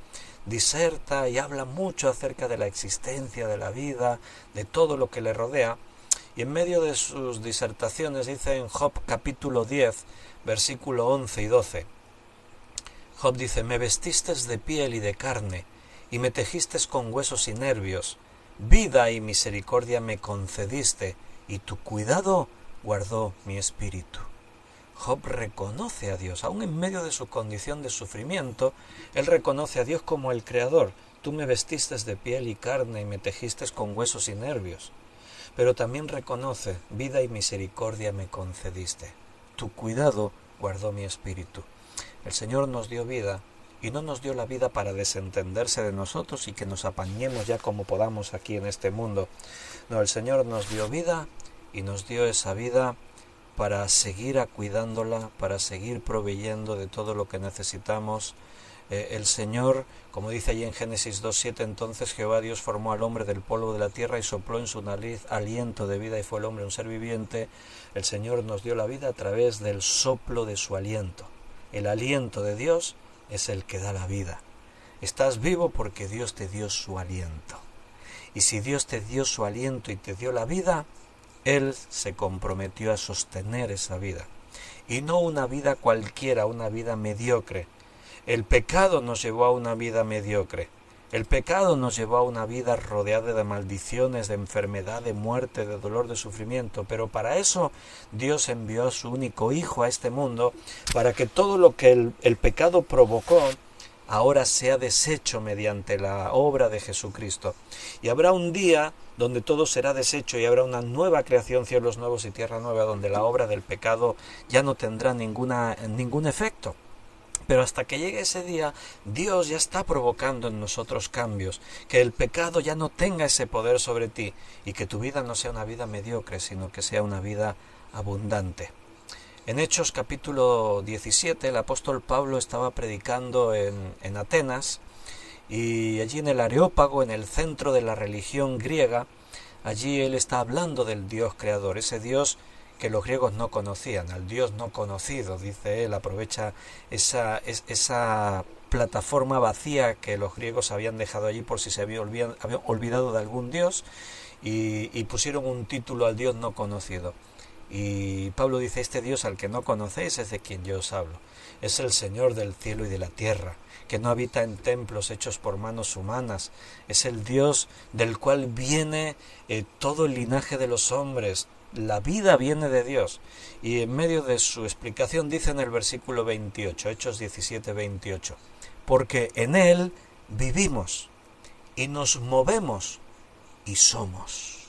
diserta y habla mucho acerca de la existencia de la vida, de todo lo que le rodea, y en medio de sus disertaciones dice en Job capítulo 10, versículo 11 y 12, Job dice, me vestistes de piel y de carne, y me tegistes con huesos y nervios, vida y misericordia me concediste, y tu cuidado guardó mi espíritu. Job reconoce a Dios, aun en medio de su condición de sufrimiento, él reconoce a Dios como el Creador. Tú me vestistes de piel y carne y me tegistes con huesos y nervios. Pero también reconoce, vida y misericordia me concediste. Tu cuidado guardó mi espíritu. El Señor nos dio vida y no nos dio la vida para desentenderse de nosotros y que nos apañemos ya como podamos aquí en este mundo. No, el Señor nos dio vida y nos dio esa vida para seguir cuidándola, para seguir proveyendo de todo lo que necesitamos. El Señor, como dice allí en Génesis 2:7, entonces Jehová Dios formó al hombre del polvo de la tierra y sopló en su nariz aliento de vida y fue el hombre un ser viviente. El Señor nos dio la vida a través del soplo de su aliento. El aliento de Dios es el que da la vida. Estás vivo porque Dios te dio su aliento. Y si Dios te dio su aliento y te dio la vida, Él se comprometió a sostener esa vida. Y no una vida cualquiera, una vida mediocre. El pecado nos llevó a una vida mediocre. El pecado nos llevó a una vida rodeada de maldiciones, de enfermedad, de muerte, de dolor, de sufrimiento. Pero para eso Dios envió a su único Hijo a este mundo, para que todo lo que el pecado provocó ahora sea deshecho mediante la obra de Jesucristo. Y habrá un día donde todo será deshecho y habrá una nueva creación, cielos nuevos y tierra nueva, donde la obra del pecado ya no tendrá ningún efecto. Pero hasta que llegue ese día, Dios ya está provocando en nosotros cambios, que el pecado ya no tenga ese poder sobre ti y que tu vida no sea una vida mediocre, sino que sea una vida abundante. En Hechos capítulo 17, el apóstol Pablo estaba predicando en Atenas y allí en el Areópago, en el centro de la religión griega, allí él está hablando del Dios creador, ese Dios que los griegos no conocían, al Dios no conocido, dice él, aprovecha esa plataforma vacía que los griegos habían dejado allí por si se habían olvidado de algún Dios y pusieron un título al Dios no conocido. Y Pablo dice, este Dios al que no conocéis es de quien yo os hablo. Es el Señor del cielo y de la tierra, que no habita en templos hechos por manos humanas. Es el Dios del cual viene todo el linaje de los hombres. La vida viene de Dios. Y en medio de su explicación dice en el versículo 28, Hechos 17, 28, porque en Él vivimos y nos movemos y somos.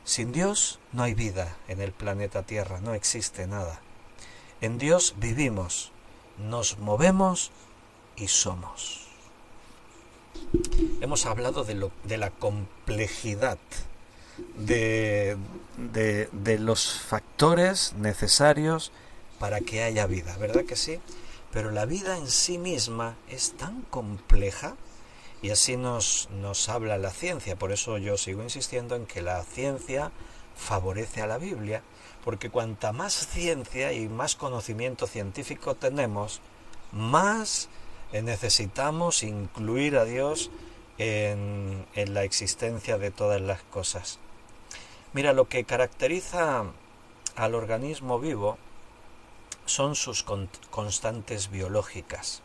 Sin Dios no hay vida en el planeta Tierra, no existe nada. En Dios vivimos, nos movemos y somos. Hemos hablado de la complejidad de los factores necesarios para que haya vida, ¿verdad que sí? Pero la vida en sí misma es tan compleja. Y así nos habla la ciencia. Por eso yo sigo insistiendo en que la ciencia favorece a la Biblia, porque cuanta más ciencia y más conocimiento científico tenemos, más necesitamos incluir a Dios en la existencia de todas las cosas. Mira, lo que caracteriza al organismo vivo son sus constantes biológicas.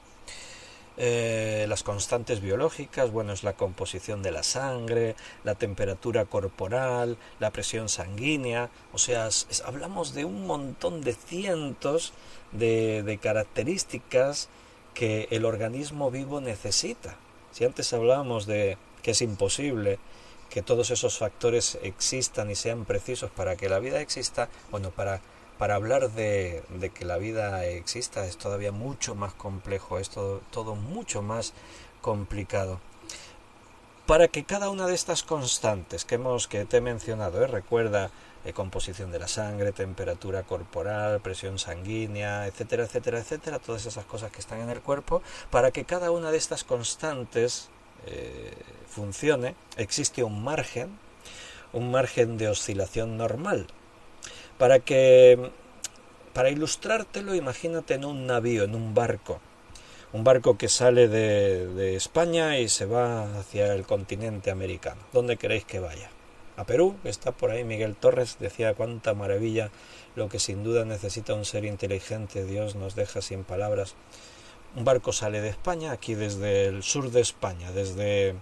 Las constantes biológicas, bueno, es la composición de la sangre, la temperatura corporal, la presión sanguínea, o sea, hablamos de un montón de cientos de características que el organismo vivo necesita. Si antes hablábamos de que es imposible que todos esos factores existan y sean precisos para que la vida exista, bueno, para hablar de que la vida exista es todavía mucho más complejo, es todo mucho más complicado. Para que cada una de estas constantes que te he mencionado, recuerda composición de la sangre, temperatura corporal, presión sanguínea, etcétera, etcétera, etcétera, todas esas cosas que están en el cuerpo, para que cada una de estas constantes funcione, existe un margen de oscilación normal. Para ilustrártelo, imagínate en un navío, en un barco que sale de España y se va hacia el continente americano. ¿Dónde queréis que vaya? A Perú, que está por ahí. Miguel Torres decía cuánta maravilla, lo que sin duda necesita un ser inteligente, Dios nos deja sin palabras. Un barco sale de España, aquí desde el sur de España, desde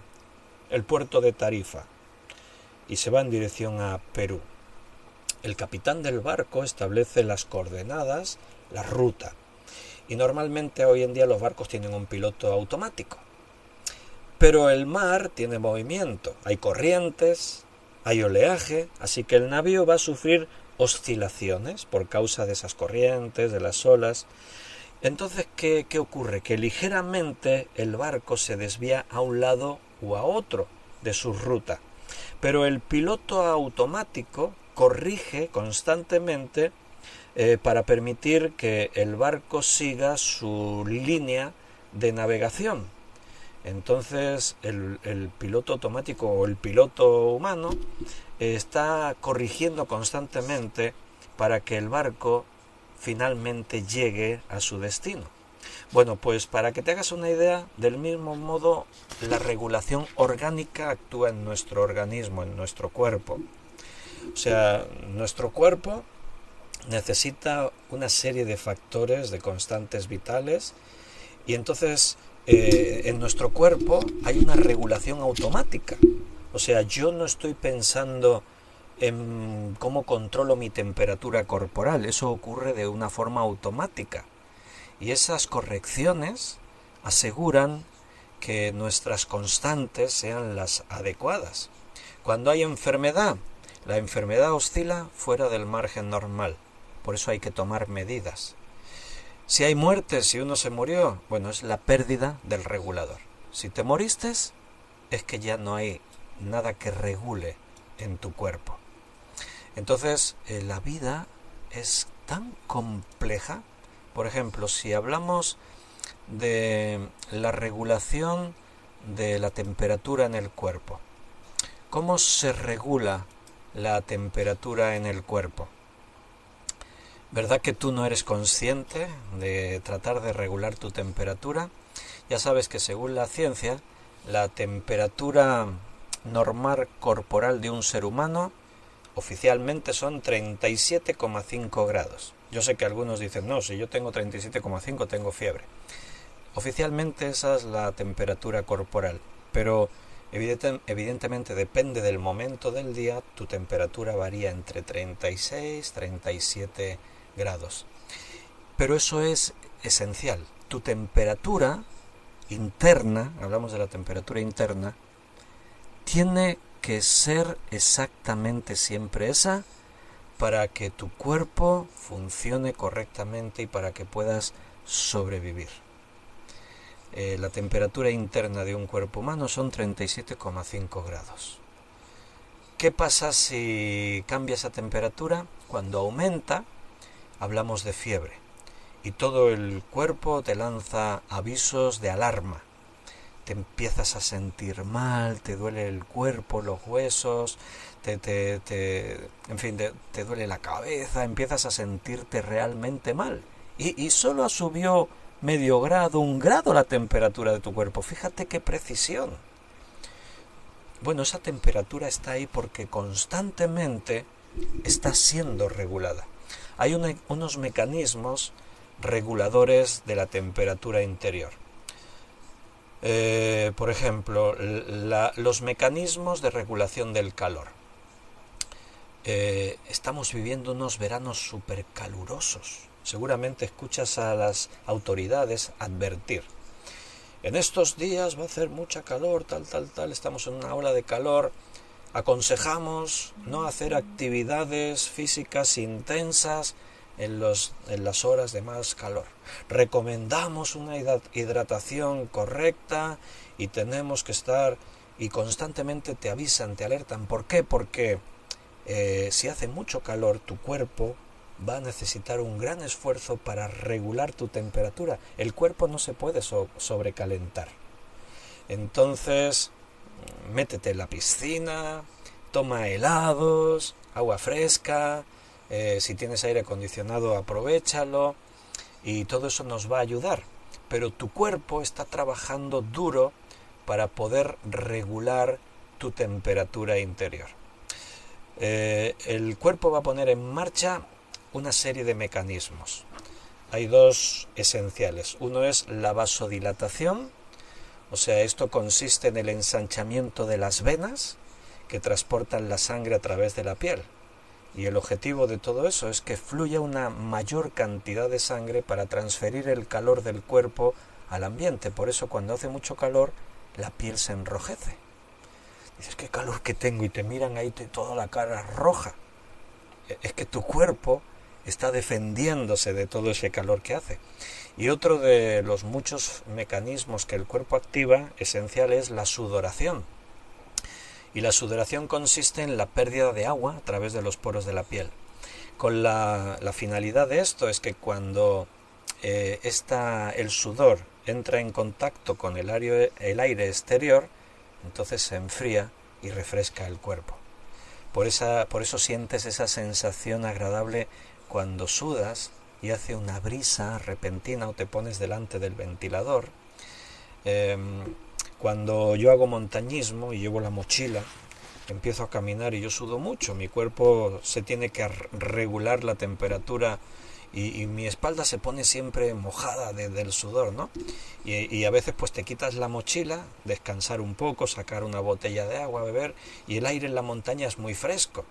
el puerto de Tarifa, y se va en dirección a Perú. El capitán del barco establece las coordenadas, la ruta. Y normalmente hoy en día los barcos tienen un piloto automático. Pero el mar tiene movimiento, hay corrientes, hay oleaje, así que el navío va a sufrir oscilaciones por causa de esas corrientes, de las olas. Entonces, ¿qué ocurre? Que ligeramente el barco se desvía a un lado o a otro de su ruta. Pero el piloto automático corrige constantemente para permitir que el barco siga su línea de navegación. Entonces el piloto automático o el piloto humano está corrigiendo constantemente para que el barco finalmente llegue a su destino. Bueno, pues para que te hagas una idea, del mismo modo la regulación orgánica actúa en nuestro organismo, en nuestro cuerpo. O sea, nuestro cuerpo necesita una serie de factores, de constantes vitales, y entonces en nuestro cuerpo hay una regulación automática. O sea, yo no estoy pensando en cómo controlo mi temperatura corporal, eso ocurre de una forma automática. Y esas correcciones aseguran que nuestras constantes sean las adecuadas. Cuando hay enfermedad, la enfermedad oscila fuera del margen normal, por eso hay que tomar medidas. Si hay muerte, si uno se murió, bueno, es la pérdida del regulador. Si te moriste, es que ya no hay nada que regule en tu cuerpo. Entonces, la vida es tan compleja. Por ejemplo, si hablamos de la regulación de la temperatura en el cuerpo, ¿cómo se regula la temperatura en el cuerpo? ¿Verdad que tú no eres consciente de tratar de regular tu temperatura? Ya sabes que según la ciencia, la temperatura normal corporal de un ser humano oficialmente son 37,5 grados. Yo sé que algunos dicen, no, si yo tengo 37,5 tengo fiebre. Oficialmente esa es la temperatura corporal, pero evidentemente depende del momento del día, tu temperatura varía entre 36 y 37 grados. Pero eso es esencial. Tu temperatura interna, hablamos de la temperatura interna, tiene que ser exactamente siempre esa para que tu cuerpo funcione correctamente y para que puedas sobrevivir. La temperatura interna de un cuerpo humano son 37,5 grados. ¿Qué pasa si cambia esa temperatura? Cuando aumenta, hablamos de fiebre. Y todo el cuerpo te lanza avisos de alarma. Te empiezas a sentir mal, te duele el cuerpo, los huesos, te duele la cabeza, empiezas a sentirte realmente mal. Y solo subió medio grado, 1 grado la temperatura de tu cuerpo. Fíjate qué precisión. Bueno, esa temperatura está ahí porque constantemente está siendo regulada. Hay unos mecanismos reguladores de la temperatura interior. Por ejemplo, los mecanismos de regulación del calor. Estamos viviendo unos veranos súper calurosos. Seguramente escuchas a las autoridades advertir. En estos días va a hacer mucha calor, tal, estamos en una ola de calor. Aconsejamos no hacer actividades físicas intensas en las horas de más calor. Recomendamos una hidratación correcta y tenemos que estar, y constantemente te avisan, te alertan. ¿Por qué? Porque si hace mucho calor, tu cuerpo va a necesitar un gran esfuerzo para regular tu temperatura. El cuerpo no se puede sobrecalentar. Entonces, métete en la piscina, toma helados, agua fresca, si tienes aire acondicionado, aprovéchalo, y todo eso nos va a ayudar. Pero tu cuerpo está trabajando duro para poder regular tu temperatura interior. El cuerpo va a poner en marcha una serie de mecanismos. Hay dos esenciales. Uno es la vasodilatación, o sea, esto consiste en el ensanchamiento de las venas que transportan la sangre a través de la piel. Y el objetivo de todo eso es que fluya una mayor cantidad de sangre para transferir el calor del cuerpo al ambiente. Por eso cuando hace mucho calor, la piel se enrojece. Dices, qué calor que tengo, y te miran ahí toda la cara roja. Es que tu cuerpo está defendiéndose de todo ese calor que hace. Y otro de los muchos mecanismos que el cuerpo activa, esencial, es la sudoración. Y la sudoración consiste en la pérdida de agua a través de los poros de la piel. Con la finalidad de esto es que cuando el sudor entra en contacto con el aire exterior, entonces se enfría y refresca el cuerpo. Por eso sientes esa sensación agradable cuando sudas y hace una brisa repentina o te pones delante del ventilador. Cuando yo hago montañismo y llevo la mochila, empiezo a caminar y yo sudo mucho. Mi cuerpo se tiene que regular la temperatura y mi espalda se pone siempre mojada del sudor, ¿no? Y a veces pues te quitas la mochila, descansar un poco, sacar una botella de agua, beber, y el aire en la montaña es muy fresco.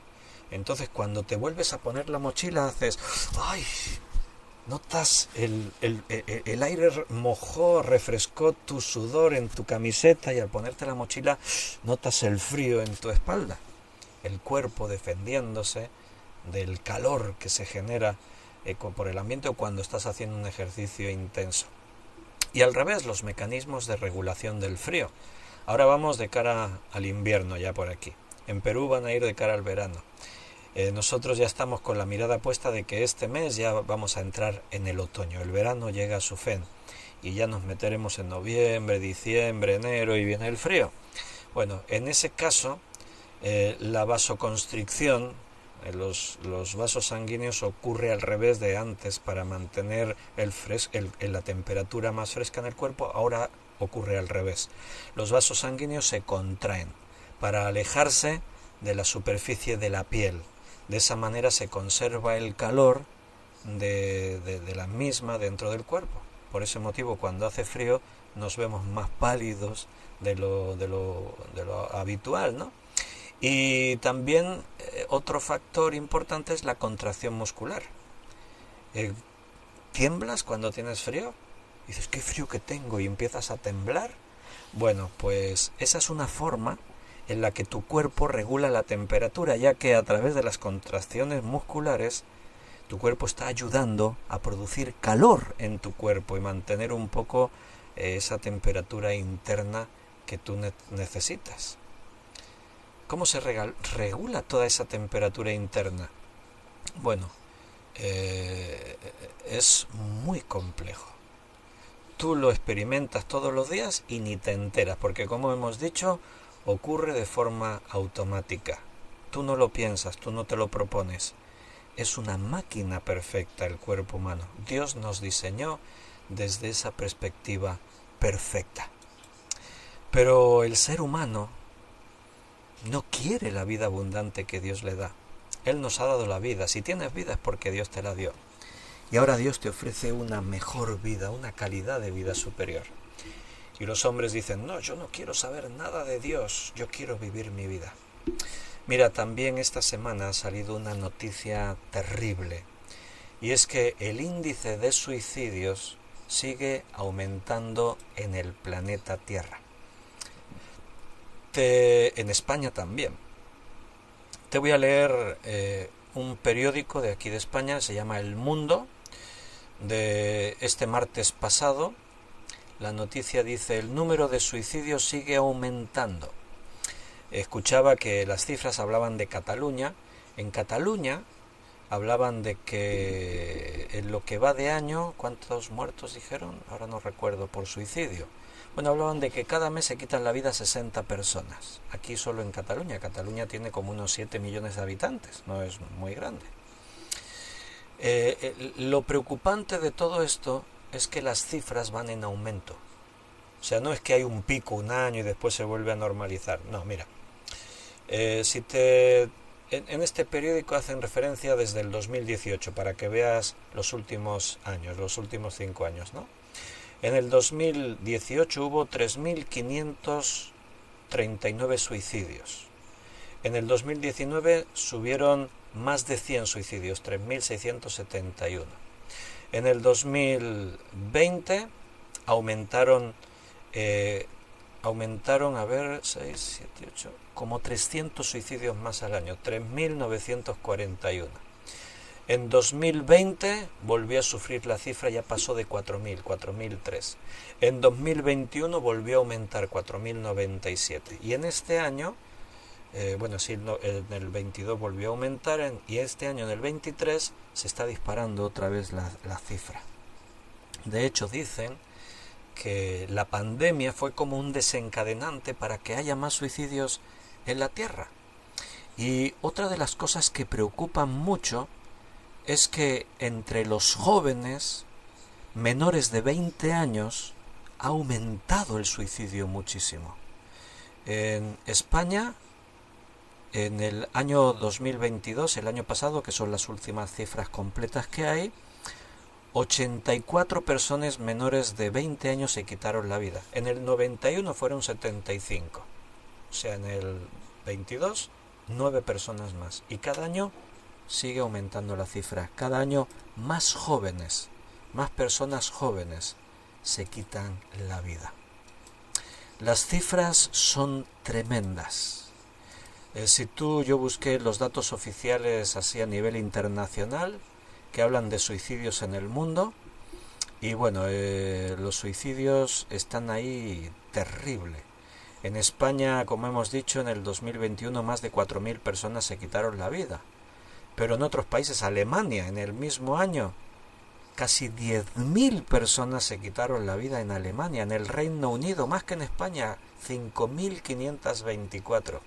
Entonces cuando te vuelves a poner la mochila haces, ¡ay! Notas el aire mojó, refrescó tu sudor en tu camiseta, y al ponerte la mochila notas el frío en tu espalda. El cuerpo defendiéndose del calor que se genera por el ambiente o cuando estás haciendo un ejercicio intenso. Y al revés, los mecanismos de regulación del frío. Ahora vamos de cara al invierno ya por aquí. En Perú van a ir de cara al verano. Nosotros ya estamos con la mirada puesta de que este mes ya vamos a entrar en el otoño. El verano llega a su fin y ya nos meteremos en noviembre, diciembre, enero y viene el frío. Bueno, en ese caso la vasoconstricción, los vasos sanguíneos, ocurre al revés de antes. Para mantener la temperatura más fresca en el cuerpo, ahora ocurre al revés. Los vasos sanguíneos se contraen para alejarse de la superficie de la piel. De esa manera se conserva el calor de la misma dentro del cuerpo. Por ese motivo, cuando hace frío, nos vemos más pálidos de lo habitual, ¿no? Y también otro factor importante es la contracción muscular. ¿Tiemblas cuando tienes frío? Dices, qué frío que tengo, y empiezas a temblar. Bueno, pues esa es una forma en la que tu cuerpo regula la temperatura, ya que a través de las contracciones musculares tu cuerpo está ayudando a producir calor en tu cuerpo y mantener un poco esa temperatura interna que tú necesitas. ¿Cómo se regula toda esa temperatura interna? Bueno, es muy complejo. Tú lo experimentas todos los días y ni te enteras, porque como hemos dicho, ocurre de forma automática. Tú no lo piensas, tú no te lo propones. Es una máquina perfecta el cuerpo humano. Dios nos diseñó desde esa perspectiva perfecta. Pero el ser humano no quiere la vida abundante que Dios le da. Él nos ha dado la vida. Si tienes vida es porque Dios te la dio. Y ahora Dios te ofrece una mejor vida, una calidad de vida superior. Y los hombres dicen, no, yo no quiero saber nada de Dios, yo quiero vivir mi vida. Mira, también esta semana ha salido una noticia terrible. Y es que el índice de suicidios sigue aumentando en el planeta Tierra. En España también. Te voy a leer un periódico de aquí de España, se llama El Mundo, de este martes pasado. La noticia dice, el número de suicidios sigue aumentando. Escuchaba que las cifras hablaban de Cataluña. En Cataluña hablaban de que en lo que va de año, ¿cuántos muertos dijeron? Ahora no recuerdo, por suicidio. Bueno, hablaban de que cada mes se quitan la vida 60 personas. Aquí solo en Cataluña. Cataluña tiene como unos 7 millones de habitantes, no es muy grande. Lo preocupante de todo esto es que las cifras van en aumento. O sea, no es que hay un pico un año y después se vuelve a normalizar. No, mira. En este periódico hacen referencia desde el 2018 para que veas los últimos años, los últimos 5 años, ¿no? En el 2018 hubo 3.539 suicidios. En el 2019 subieron más de 100 suicidios, 3.671. En el 2020 aumentaron, a ver, 6, 7, 8, como 300 suicidios más al año, 3.941. En 2020 volvió a sufrir la cifra, ya pasó de 4.000, 4.003. En 2021 volvió a aumentar, 4.097. Y en este año, en el 22 volvió a aumentar, y este año, en el 23, se está disparando otra vez la cifra. De hecho, dicen que la pandemia fue como un desencadenante para que haya más suicidios en la Tierra. Y otra de las cosas que preocupan mucho es que entre los jóvenes menores de 20 años ha aumentado el suicidio muchísimo. En España, en el año 2022, el año pasado, que son las últimas cifras completas que hay, 84 personas menores de 20 años se quitaron la vida. En el 91 fueron 75. O sea, en el 22, 9 personas más. Y cada año sigue aumentando la cifra. Cada año más jóvenes, más personas jóvenes se quitan la vida. Las cifras son tremendas. Yo busqué los datos oficiales así a nivel internacional que hablan de suicidios en el mundo, y bueno, los suicidios están ahí terrible. En España, como hemos dicho, en el 2021 más de 4.000 personas se quitaron la vida. Pero en otros países, Alemania, en el mismo año, casi 10.000 personas se quitaron la vida en Alemania. En el Reino Unido, más que en España, 5.524.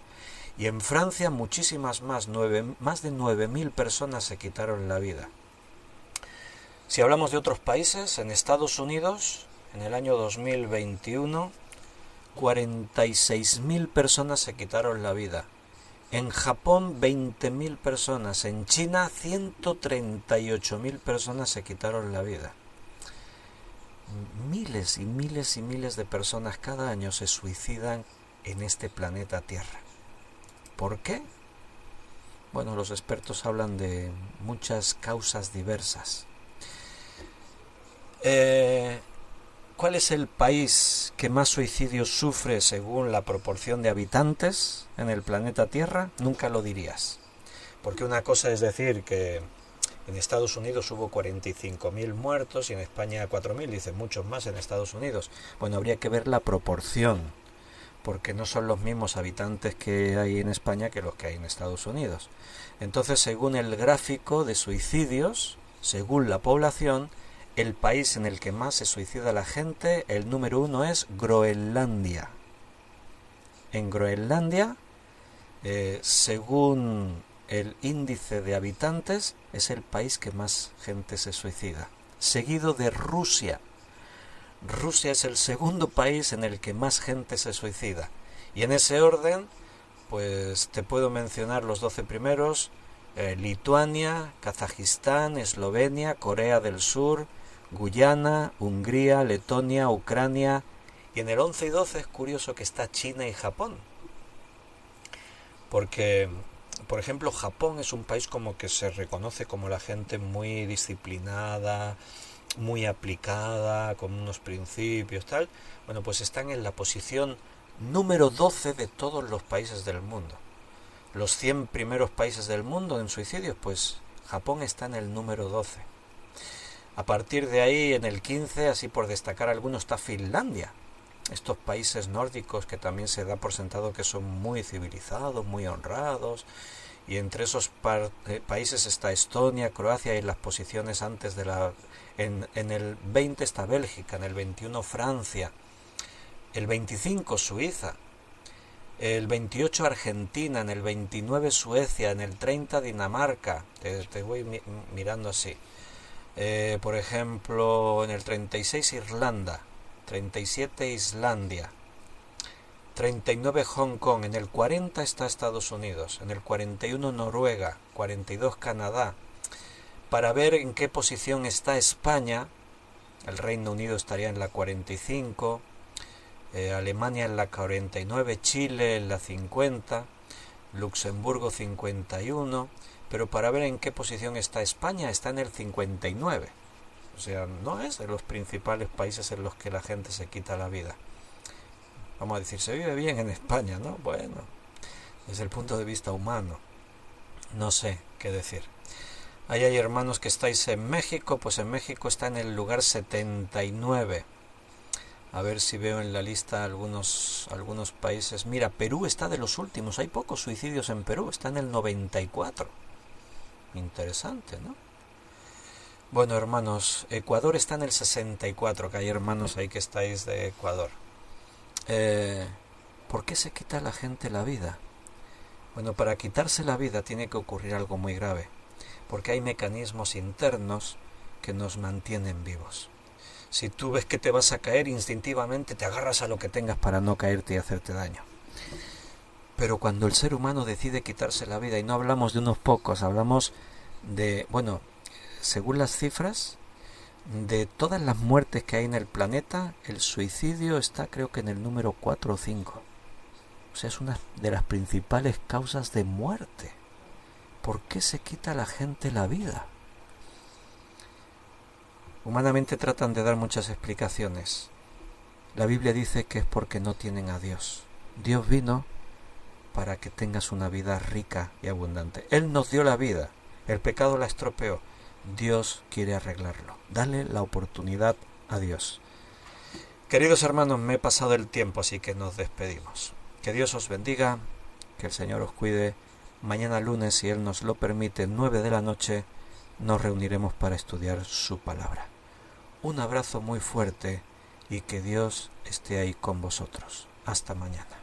Y en Francia, muchísimas más, más de 9.000 personas se quitaron la vida. Si hablamos de otros países, en Estados Unidos, en el año 2021, 46.000 personas se quitaron la vida. En Japón 20.000 personas, en China 138.000 personas se quitaron la vida. Miles y miles y miles de personas cada año se suicidan en este planeta Tierra. ¿Por qué? Bueno, los expertos hablan de muchas causas diversas. ¿Cuál es el país que más suicidios sufre según la proporción de habitantes en el planeta Tierra? Nunca lo dirías. Porque una cosa es decir que en Estados Unidos hubo 45.000 muertos y en España 4.000, dicen muchos más en Estados Unidos. Bueno, habría que ver la proporción, porque no son los mismos habitantes que hay en España que los que hay en Estados Unidos. Entonces, según el gráfico de suicidios, según la población, el país en el que más se suicida la gente, el número 1 es Groenlandia. En Groenlandia, según el índice de habitantes, es el país que más gente se suicida, seguido de Rusia. Rusia es el segundo país en el que más gente se suicida. Y en ese orden, pues te puedo mencionar los 12 primeros: Lituania, Kazajistán, Eslovenia, Corea del Sur, Guyana, Hungría, Letonia, Ucrania. Y en el 11 y 12 es curioso que está China y Japón. Porque, por ejemplo, Japón es un país como que se reconoce como la gente muy disciplinada, muy aplicada, con unos principios, tal. Bueno, pues están en la posición número 12 de todos los países del mundo. Los 100 primeros países del mundo en suicidios, pues Japón está en el número 12. A partir de ahí, en el 15, así por destacar algunos, está Finlandia. Estos países nórdicos que también se da por sentado que son muy civilizados, muy honrados. Y entre esos países está Estonia, Croacia, y en las posiciones antes de la... En el 20 está Bélgica, en el 21 Francia, el 25 Suiza, el 28 Argentina, en el 29 Suecia, en el 30 Dinamarca. Te voy mirando así. Por ejemplo, en el 36 Irlanda, 37 Islandia, 39 Hong Kong, en el 40 está Estados Unidos, en el 41 Noruega, 42 Canadá. Para ver en qué posición está España, el Reino Unido estaría en la 45, Alemania en la 49, Chile en la 50, Luxemburgo 51, pero para ver en qué posición está España, está en el 59. O sea, no es de los principales países en los que la gente se quita la vida. Vamos a decir, se vive bien en España, ¿no? Bueno, desde el punto de vista humano, no sé qué decir. Ahí hay hermanos que estáis en México, pues en México está en el lugar 79. A ver si veo en la lista algunos países. Mira, Perú está de los últimos, hay pocos suicidios en Perú, está en el 94. Interesante, ¿no? Bueno, hermanos, Ecuador está en el 64, que hay hermanos ahí que estáis de Ecuador. ¿Por qué se quita la gente la vida? Bueno, para quitarse la vida tiene que ocurrir algo muy grave, porque hay mecanismos internos que nos mantienen vivos. Si tú ves que te vas a caer, instintivamente te agarras a lo que tengas para no caerte y hacerte daño. Pero cuando el ser humano decide quitarse la vida, y no hablamos de unos pocos, hablamos de, bueno, según las cifras, de todas las muertes que hay en el planeta, el suicidio está creo que en el número 4 o 5. O sea, es una de las principales causas de muerte. ¿Por qué se quita la gente la vida? Humanamente tratan de dar muchas explicaciones. La Biblia dice que es porque no tienen a Dios. Dios vino para que tengas una vida rica y abundante. Él nos dio la vida, el pecado la estropeó. Dios quiere arreglarlo. Dale la oportunidad a Dios. Queridos hermanos, me he pasado el tiempo, así que nos despedimos. Que Dios os bendiga, que el Señor os cuide. Mañana lunes, si Él nos lo permite, 9 de la noche, nos reuniremos para estudiar su palabra. Un abrazo muy fuerte y que Dios esté ahí con vosotros. Hasta mañana.